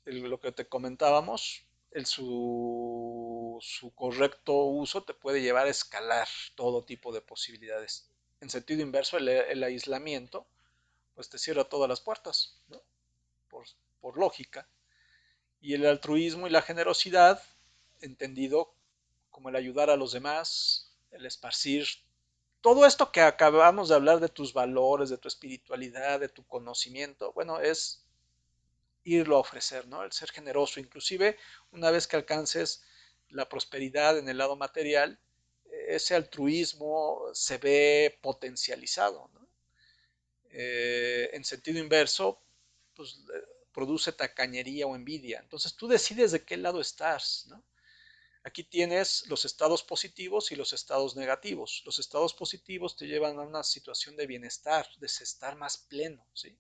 lo que te comentábamos, su correcto uso te puede llevar a escalar todo tipo de posibilidades. En sentido inverso, el aislamiento, pues te cierra todas las puertas, ¿no? por, por lógica. Y el altruismo y la generosidad, entendido como el ayudar a los demás, el esparcir todo esto que acabamos de hablar de tus valores, de tu espiritualidad, de tu conocimiento, bueno, es irlo a ofrecer, ¿no? El ser generoso, inclusive una vez que alcances la prosperidad en el lado material, ese altruismo se ve potencializado, ¿no? En sentido inverso, pues produce tacañería o envidia. Entonces tú decides de qué lado estás, ¿no? Aquí tienes los estados positivos y los estados negativos. Los estados positivos te llevan a una situación de bienestar, de estar más pleno, ¿sí?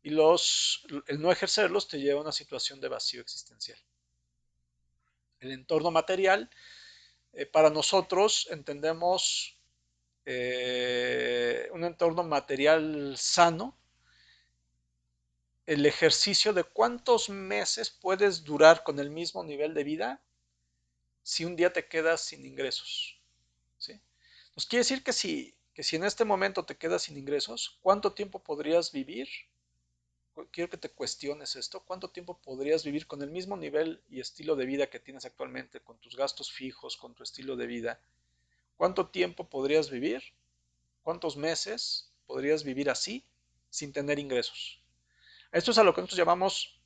Y el no ejercerlos te lleva a una situación de vacío existencial. El entorno material, para nosotros entendemos un entorno material sano, el ejercicio de cuántos meses puedes durar con el mismo nivel de vida si un día te quedas sin ingresos, ¿sí? Pues quiere decir que si que si en este momento te quedas sin ingresos, ¿cuánto tiempo podrías vivir? Quiero que te cuestiones esto. ¿Cuánto tiempo podrías vivir con el mismo nivel y estilo de vida que tienes actualmente, con tus gastos fijos, con tu estilo de vida? ¿Cuánto tiempo podrías vivir? ¿Cuántos meses podrías vivir así sin tener ingresos? Esto es a lo que nosotros llamamos,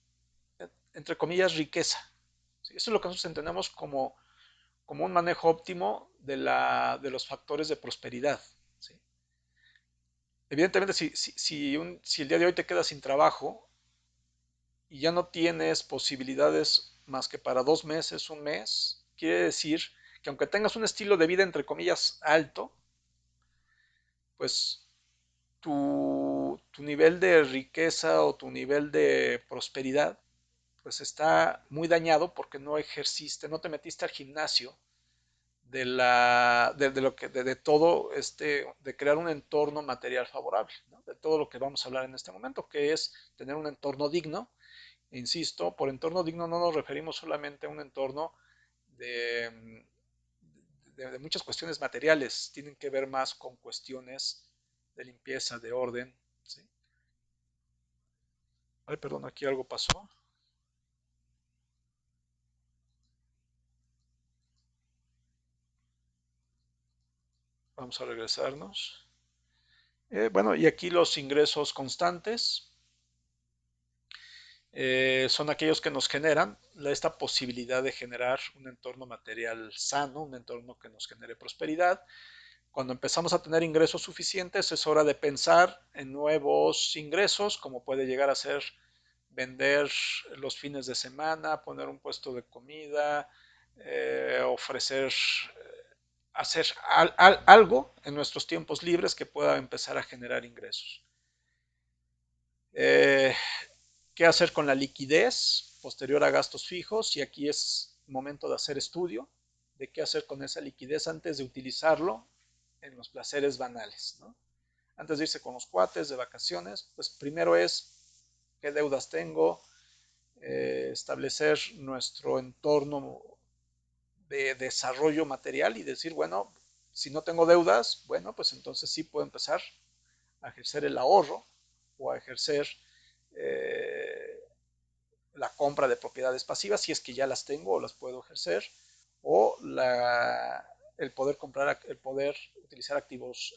entre comillas, riqueza. ¿Sí? Esto es lo que nosotros entendemos como un manejo óptimo de los factores de prosperidad. ¿Sí? Evidentemente, si el día de hoy te quedas sin trabajo y ya no tienes posibilidades más que para 2 meses, un mes, quiere decir que aunque tengas un estilo de vida, entre comillas, alto, pues tu nivel de riqueza o tu nivel de prosperidad pues está muy dañado porque no ejerciste, no te metiste al gimnasio de todo de crear un entorno material favorable, ¿no? De todo lo que vamos a hablar en este momento, que es tener un entorno digno. E insisto, por entorno digno no nos referimos solamente a un entorno de, de muchas cuestiones materiales, tienen que ver más con cuestiones de limpieza, de orden. ¿Sí? Ay, perdón, aquí algo pasó. Vamos a regresarnos. Bueno, y aquí los ingresos constantes son aquellos que nos generan esta posibilidad de generar un entorno material sano, un entorno que nos genere prosperidad. Cuando empezamos a tener ingresos suficientes, es hora de pensar en nuevos ingresos, como puede llegar a ser vender los fines de semana, poner un puesto de comida, ofrecer, hacer algo en nuestros tiempos libres que pueda empezar a generar ingresos. Eh, ¿Qué hacer con la liquidez posterior a gastos fijos? Y aquí es momento de hacer estudio de qué hacer con esa liquidez antes de utilizarlo en los placeres banales, ¿no? Antes de irse con los cuates de vacaciones, pues primero es qué deudas tengo, establecer nuestro entorno de desarrollo material y decir, bueno, si no tengo deudas, bueno, pues entonces sí puedo empezar a ejercer el ahorro o a ejercer eh, la compra de propiedades pasivas, si es que ya las tengo o las puedo ejercer, o el poder comprar, el poder utilizar activos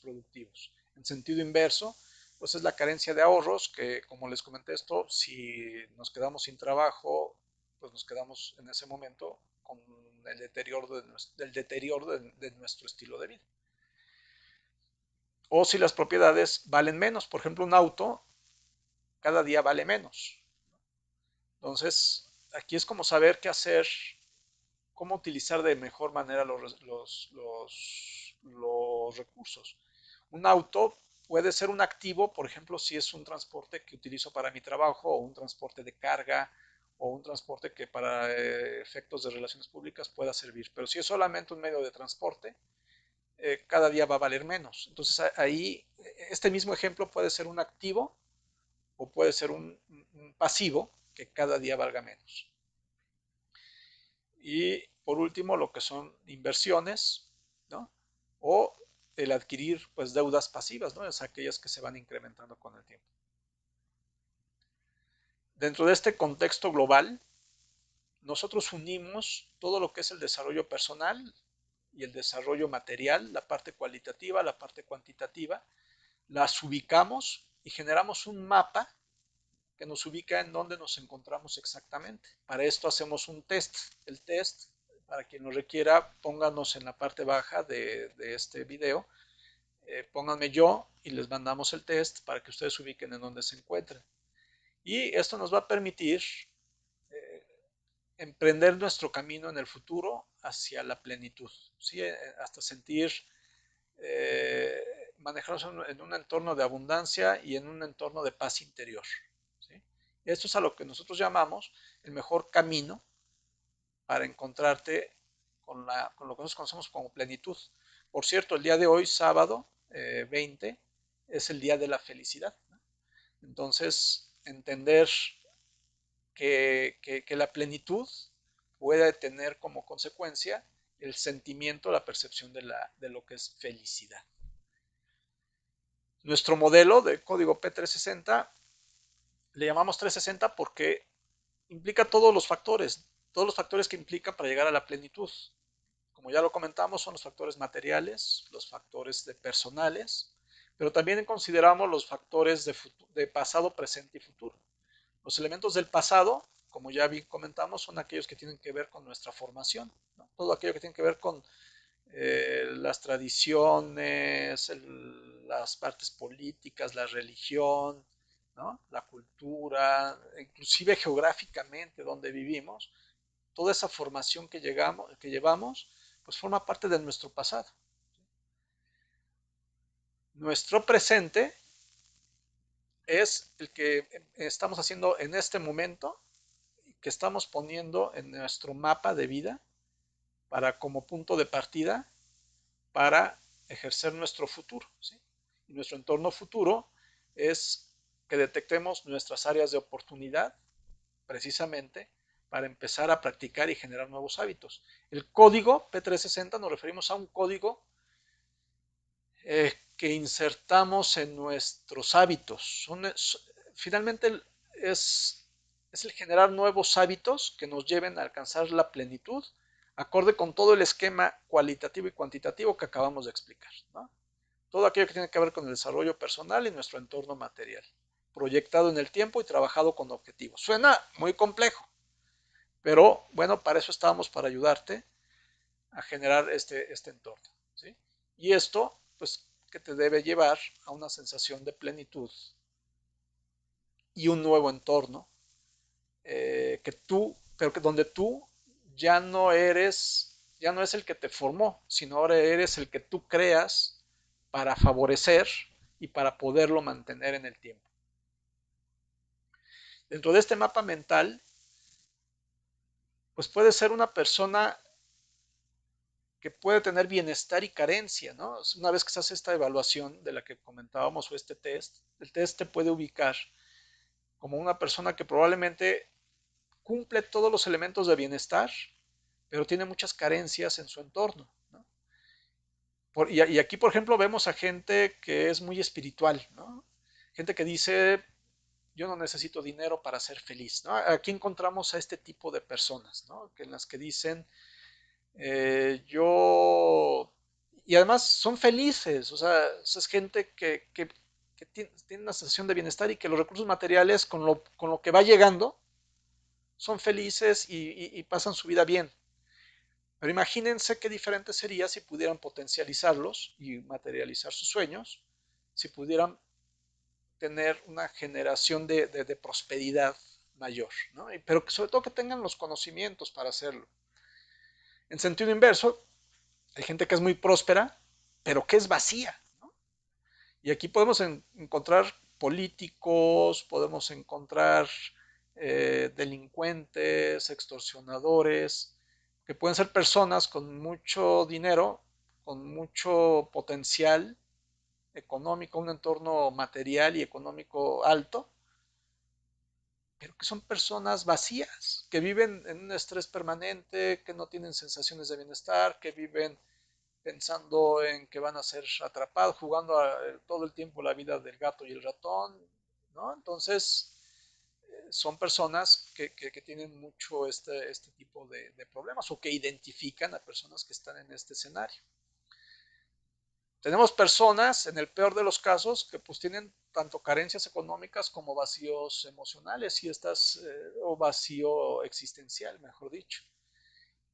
productivos. En sentido inverso, pues es la carencia de ahorros que, como les comenté esto, si nos quedamos sin trabajo, pues nos quedamos en ese momento con el deterioro de nuestro estilo de vida. O si las propiedades valen menos, por ejemplo, un auto cada día vale menos. Entonces, aquí es como saber qué hacer, cómo utilizar de mejor manera los recursos. Un auto puede ser un activo, por ejemplo, si es un transporte que utilizo para mi trabajo, o un transporte de carga, o un transporte que para efectos de relaciones públicas pueda servir. Pero si es solamente un medio de transporte, cada día va a valer menos. Entonces ahí, este mismo ejemplo puede ser un activo o puede ser un pasivo que cada día valga menos. Y por último, lo que son inversiones, ¿no? O el adquirir pues deudas pasivas, ¿no? Es aquellas que se van incrementando con el tiempo. Dentro de este contexto global, nosotros unimos todo lo que es el desarrollo personal y el desarrollo material, la parte cualitativa, la parte cuantitativa, las ubicamos y generamos un mapa que nos ubica en donde nos encontramos exactamente. Para esto hacemos un test. El test, para quien lo requiera, pónganos en la parte baja de este video, pónganme yo y les mandamos el test para que ustedes ubiquen en donde se encuentren. Y esto nos va a permitir eh, emprender nuestro camino en el futuro hacia la plenitud, ¿sí? Hasta sentir, manejarnos en un entorno de abundancia y en un entorno de paz interior. ¿Sí? Esto es a lo que nosotros llamamos el mejor camino para encontrarte con lo que nosotros conocemos como plenitud. Por cierto, el día de hoy, sábado 20, es el día de la felicidad, ¿no? Entonces, entender que la plenitud puede tener como consecuencia el sentimiento, la percepción de lo que es felicidad. Nuestro modelo de código P360 le llamamos 360 porque implica todos los factores que implica para llegar a la plenitud. Como ya lo comentamos, son los factores materiales, los factores personales, pero también consideramos los factores de pasado, presente y futuro. Los elementos del pasado, como ya bien comentamos, son aquellos que tienen que ver con nuestra formación, ¿no? Todo aquello que tiene que ver con las tradiciones, las partes políticas, la religión, ¿no? La cultura, inclusive geográficamente donde vivimos, toda esa formación que llevamos, pues forma parte de nuestro pasado. Nuestro presente es el que estamos haciendo en este momento, que estamos poniendo en nuestro mapa de vida para como punto de partida para ejercer nuestro futuro, ¿sí? Y nuestro entorno futuro es que detectemos nuestras áreas de oportunidad precisamente para empezar a practicar y generar nuevos hábitos. El código P360 nos referimos a un código que insertamos en nuestros hábitos. Finalmente es el generar nuevos hábitos que nos lleven a alcanzar la plenitud, acorde con todo el esquema cualitativo y cuantitativo que acabamos de explicar, ¿no? Todo aquello que tiene que ver con el desarrollo personal y nuestro entorno material, proyectado en el tiempo y trabajado con objetivos. Suena muy complejo, pero bueno, para eso estábamos, para ayudarte a generar este entorno, ¿sí? Y esto, pues, que te debe llevar a una sensación de plenitud y un nuevo entorno, pero que donde tú ya no es el que te formó, sino ahora eres el que tú creas para favorecer y para poderlo mantener en el tiempo. Dentro de este mapa mental, pues puede ser una persona que puede tener bienestar y carencia, ¿no? Una vez que se hace esta evaluación de la que comentábamos o este test, el test te puede ubicar como una persona que probablemente cumple todos los elementos de bienestar, pero tiene muchas carencias en su entorno, ¿no? Y aquí, por ejemplo, vemos a gente que es muy espiritual, ¿no? Gente que dice, yo no necesito dinero para ser feliz, ¿no? Aquí encontramos a este tipo de personas, ¿no? En las que dicen, yo... Y además son felices, o sea, es gente que tiene una sensación de bienestar y que los recursos materiales con lo que va llegando son felices y pasan su vida bien. Pero imagínense qué diferente sería si pudieran potencializarlos y materializar sus sueños, si pudieran tener una generación de prosperidad mayor, ¿no? Pero que sobre todo que tengan los conocimientos para hacerlo. En sentido inverso, hay gente que es muy próspera, pero que es vacía, ¿no? Y aquí podemos encontrar políticos, podemos encontrar delincuentes, extorsionadores, que pueden ser personas con mucho dinero, con mucho potencial económico, un entorno material y económico alto, pero que son personas vacías, que viven en un estrés permanente, que no tienen sensaciones de bienestar, que viven pensando en que van a ser atrapados, jugando todo el tiempo la vida del gato y el ratón, ¿no? Entonces, son personas que tienen mucho este tipo de problemas o que identifican a personas que están en este escenario. Tenemos personas, en el peor de los casos, que pues tienen tanto carencias económicas como vacíos emocionales o vacío existencial, mejor dicho.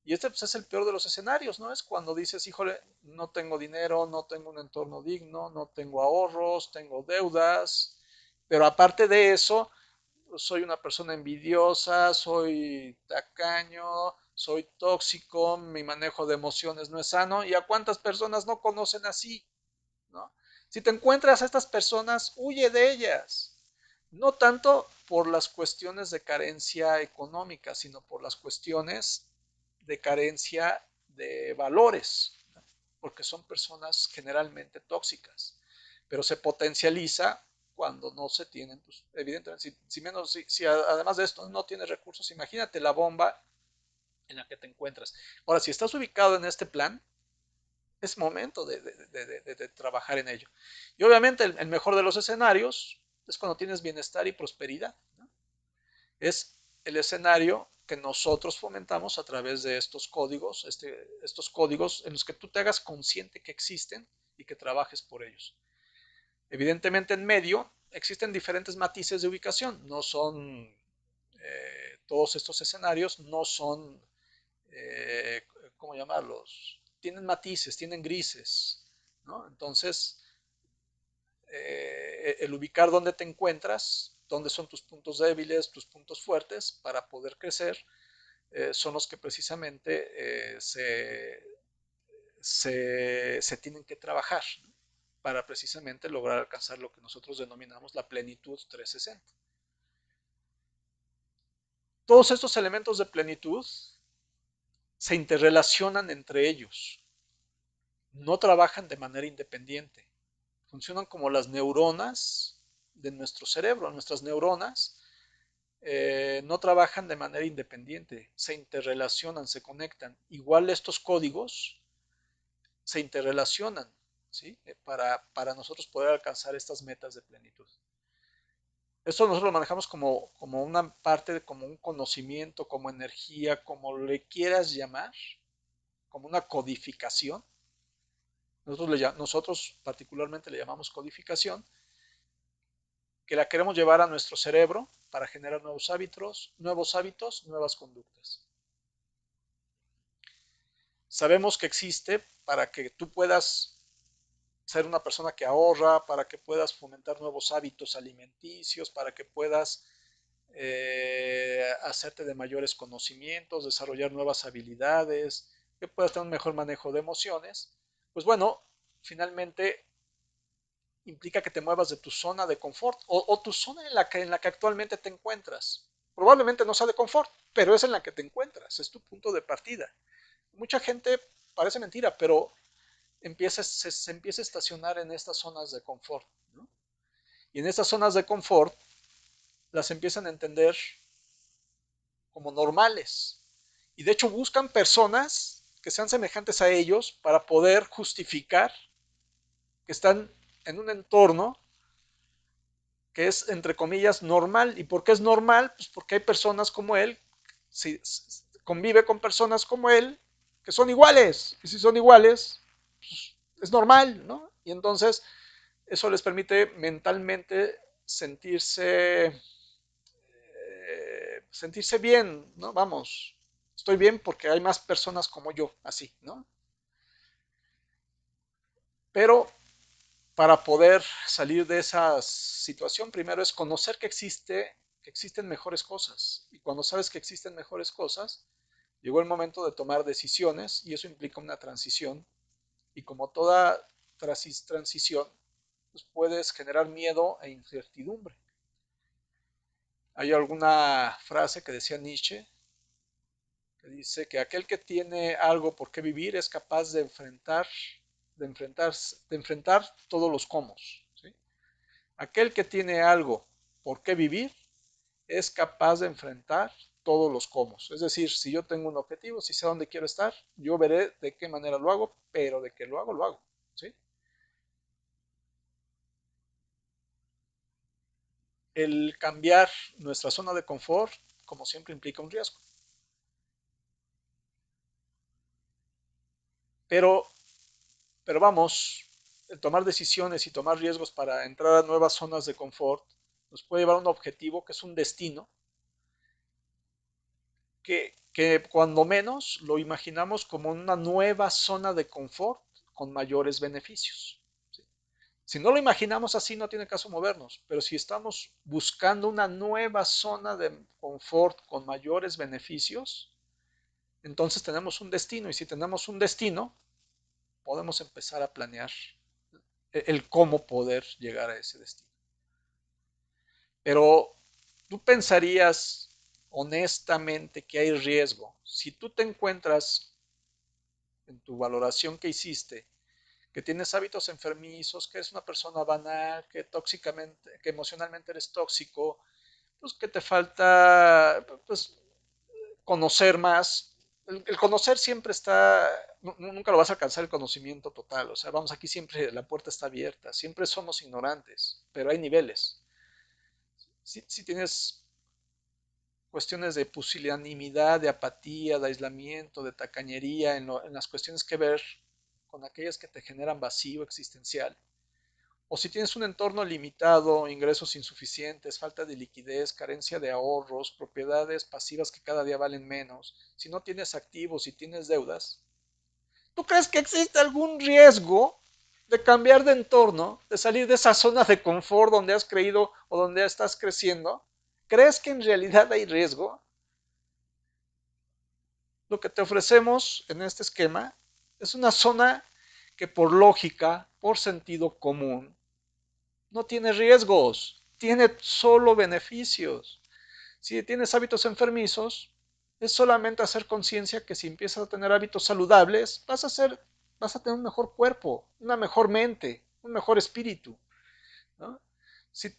Y este pues, es el peor de los escenarios, ¿no? Es cuando dices, híjole, no tengo dinero, no tengo un entorno digno, no tengo ahorros, tengo deudas, pero aparte de eso, soy una persona envidiosa, soy tacaño, soy tóxico, mi manejo de emociones no es sano. ¿Y a cuántas personas no conocen así? ¿No? Si te encuentras a estas personas, huye de ellas. No tanto por las cuestiones de carencia económica, sino por las cuestiones de carencia de valores, ¿no? Porque son personas generalmente tóxicas, pero se potencializa cuando no se tienen, pues, evidentemente, si además de esto no tienes recursos, imagínate la bomba en la que te encuentras. Ahora, si estás ubicado en este plan, es momento de trabajar en ello. Y obviamente el mejor de los escenarios es cuando tienes bienestar y prosperidad, ¿no? Es el escenario que nosotros fomentamos a través de estos códigos, estos códigos en los que tú te hagas consciente que existen y que trabajes por ellos. Evidentemente en medio existen diferentes matices de ubicación, no son todos estos escenarios, no son, ¿cómo llamarlos? Tienen matices, tienen grises, ¿no? Entonces, el ubicar dónde te encuentras, dónde son tus puntos débiles, tus puntos fuertes para poder crecer, son los que precisamente se tienen que trabajar, ¿no? Para precisamente lograr alcanzar lo que nosotros denominamos la plenitud 360. Todos estos elementos de plenitud se interrelacionan entre ellos, no trabajan de manera independiente, funcionan como las neuronas de nuestro cerebro. Nuestras neuronas no trabajan de manera independiente, se interrelacionan, se conectan. Igual estos códigos se interrelacionan, ¿sí? Para nosotros poder alcanzar estas metas de plenitud. Esto nosotros lo manejamos como una parte, como un conocimiento, como energía, como le quieras llamar, como una codificación. Nosotros particularmente le llamamos codificación, que la queremos llevar a nuestro cerebro para generar nuevos hábitos, nuevas conductas. Sabemos que existe para que tú puedas ser una persona que ahorra, para que puedas fomentar nuevos hábitos alimenticios, para que puedas hacerte de mayores conocimientos, desarrollar nuevas habilidades, que puedas tener un mejor manejo de emociones. Pues bueno, finalmente implica que te muevas de tu zona de confort o tu zona en la que actualmente te encuentras. Probablemente no sea de confort, pero es en la que te encuentras, es tu punto de partida. Mucha gente, parece mentira, pero se empieza a estacionar en estas zonas de confort, ¿no? Y en estas zonas de confort las empiezan a entender como normales. Y de hecho buscan personas que sean semejantes a ellos para poder justificar que están en un entorno que es, entre comillas, normal. ¿Y por qué es normal? Pues porque hay personas como él, si convive con personas como él, que son iguales. Y si son iguales, pues es normal, ¿no? Y entonces eso les permite mentalmente sentirse bien, ¿no? Vamos, estoy bien porque hay más personas como yo, así, ¿no? Pero para poder salir de esa situación, primero es conocer que existen mejores cosas. Y cuando sabes que existen mejores cosas, llegó el momento de tomar decisiones y eso implica una transición. Y como toda transición, pues puedes generar miedo e incertidumbre. Hay alguna frase que decía Nietzsche, que dice que aquel que tiene algo por qué vivir es capaz de enfrentar todos los cómo, ¿sí? Aquel que tiene algo por qué vivir es capaz de enfrentar todos los cómo. Es decir, si yo tengo un objetivo, si sé dónde quiero estar, yo veré de qué manera lo hago, pero de que lo hago, lo hago, ¿sí? El cambiar nuestra zona de confort, como siempre, implica un riesgo. Pero, pero vamos, el tomar decisiones y tomar riesgos para entrar a nuevas zonas de confort nos puede llevar a un objetivo que es un destino que cuando menos lo imaginamos como una nueva zona de confort con mayores beneficios. ¿Sí? Si no lo imaginamos así, no tiene caso movernos, pero si estamos buscando una nueva zona de confort con mayores beneficios, entonces tenemos un destino y si tenemos un destino, podemos empezar a planear el cómo poder llegar a ese destino. Pero tú pensarías honestamente que hay riesgo. Si tú te encuentras en tu valoración que hiciste, que tienes hábitos enfermizos, que eres una persona banal, que tóxicamente, que emocionalmente eres tóxico, pues que te falta pues, conocer más, el conocer siempre está, nunca lo vas a alcanzar el conocimiento total, o sea, vamos, aquí siempre la puerta está abierta, siempre somos ignorantes, pero hay niveles. Si tienes cuestiones de pusilanimidad, de apatía, de aislamiento, de tacañería, en las cuestiones que ver con aquellas que te generan vacío existencial, o si tienes un entorno limitado, ingresos insuficientes, falta de liquidez, carencia de ahorros, propiedades pasivas que cada día valen menos, si no tienes activos y tienes deudas, ¿tú crees que existe algún riesgo de cambiar de entorno, de salir de esa zona de confort donde has creído o donde estás creciendo? ¿Crees que en realidad hay riesgo? Lo que te ofrecemos en este esquema es una zona que por lógica, por sentido común, no tiene riesgos, tiene solo beneficios. Si tienes hábitos enfermizos, es solamente hacer conciencia que si empiezas a tener hábitos saludables, vas a tener un mejor cuerpo, una mejor mente, un mejor espíritu, ¿no? Si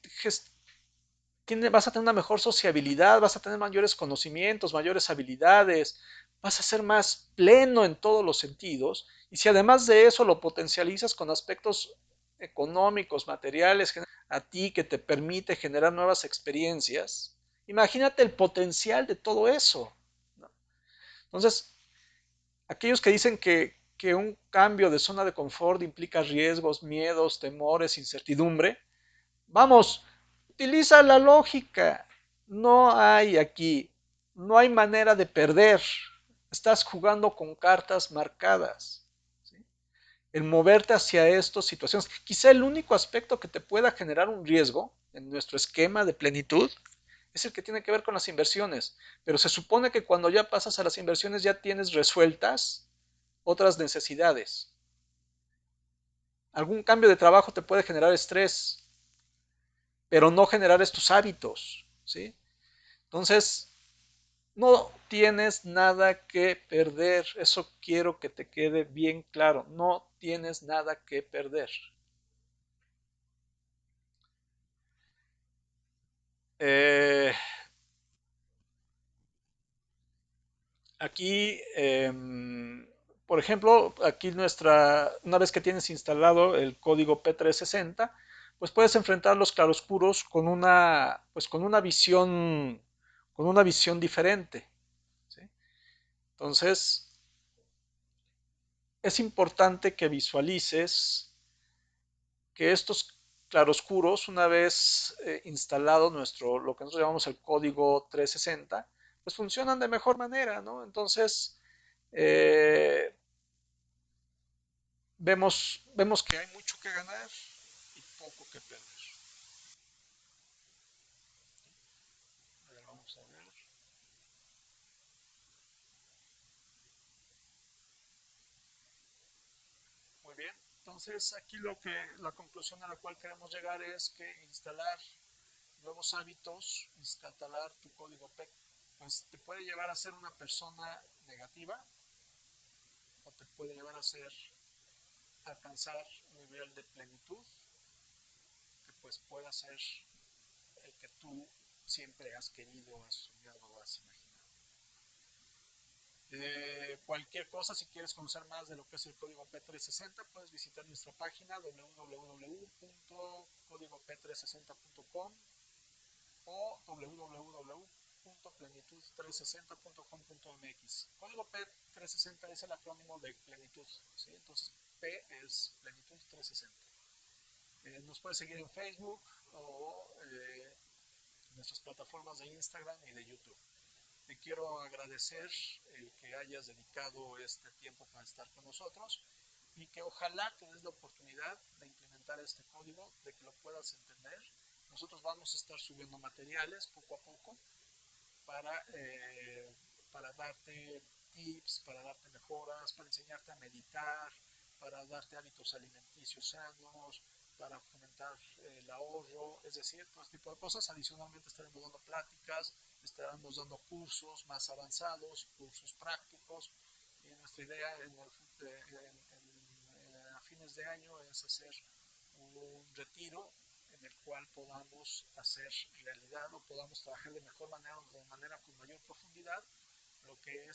vas a tener una mejor sociabilidad, vas a tener mayores conocimientos, mayores habilidades, vas a ser más pleno en todos los sentidos. Y si además de eso lo potencializas con aspectos económicos, materiales, a ti que te permite generar nuevas experiencias, imagínate el potencial de todo eso, ¿no? Entonces, aquellos que dicen que un cambio de zona de confort implica riesgos, miedos, temores, incertidumbre, vamos, utiliza la lógica. No hay aquí, no hay manera de perder. Estás jugando con cartas marcadas, ¿sí? El moverte hacia estas situaciones. Quizá el único aspecto que te pueda generar un riesgo en nuestro esquema de plenitud es el que tiene que ver con las inversiones. Pero se supone que cuando ya pasas a las inversiones ya tienes resueltas otras necesidades. Algún cambio de trabajo te puede generar estrés, pero no generar estos hábitos, ¿sí? Entonces, no tienes nada que perder. Eso quiero que te quede bien claro. No tienes nada que perder. Eh, aquí, por ejemplo, aquí una vez que tienes instalado el código P360, pues puedes enfrentar los claroscuros con una visión diferente, ¿sí? Entonces, es importante que visualices que estos claroscuros, una vez instalado lo que nosotros llamamos el código 360, pues funcionan de mejor manera, ¿no? Entonces, eh, vemos que hay mucho que ganar y poco que perder. A ver, vamos a ver. Muy bien. Entonces, aquí la conclusión a la cual queremos llegar es que instalar nuevos hábitos, instalar tu código PEC, pues te puede llevar a ser una persona negativa o te puede llevar a ser alcanzar un nivel de plenitud que pues pueda ser el que tú siempre has querido, has soñado, has imaginado. Cualquier cosa, si quieres conocer más de lo que es el código P360, puedes visitar nuestra página www.códigop360.com o www.plenitud360.com.mx. Código P360 es el acrónimo de plenitud, ¿sí? Entonces P es plenitud 360. Nos puedes seguir en Facebook o en nuestras plataformas de Instagram y de YouTube. Te quiero agradecer el que hayas dedicado este tiempo para estar con nosotros y que ojalá te des la oportunidad de implementar este código, de que lo puedas entender. Nosotros vamos a estar subiendo materiales poco a poco para, eh, para darte tips, para darte mejoras, para enseñarte a meditar, para darte hábitos alimenticios sanos, para fomentar el ahorro, es decir, todo este tipo de cosas. Adicionalmente estaremos dando pláticas, estaremos dando cursos más avanzados, cursos prácticos. Y nuestra idea a fines de año es hacer un retiro en el cual podamos hacer realidad o podamos trabajar de mejor manera o de manera con mayor profundidad lo que es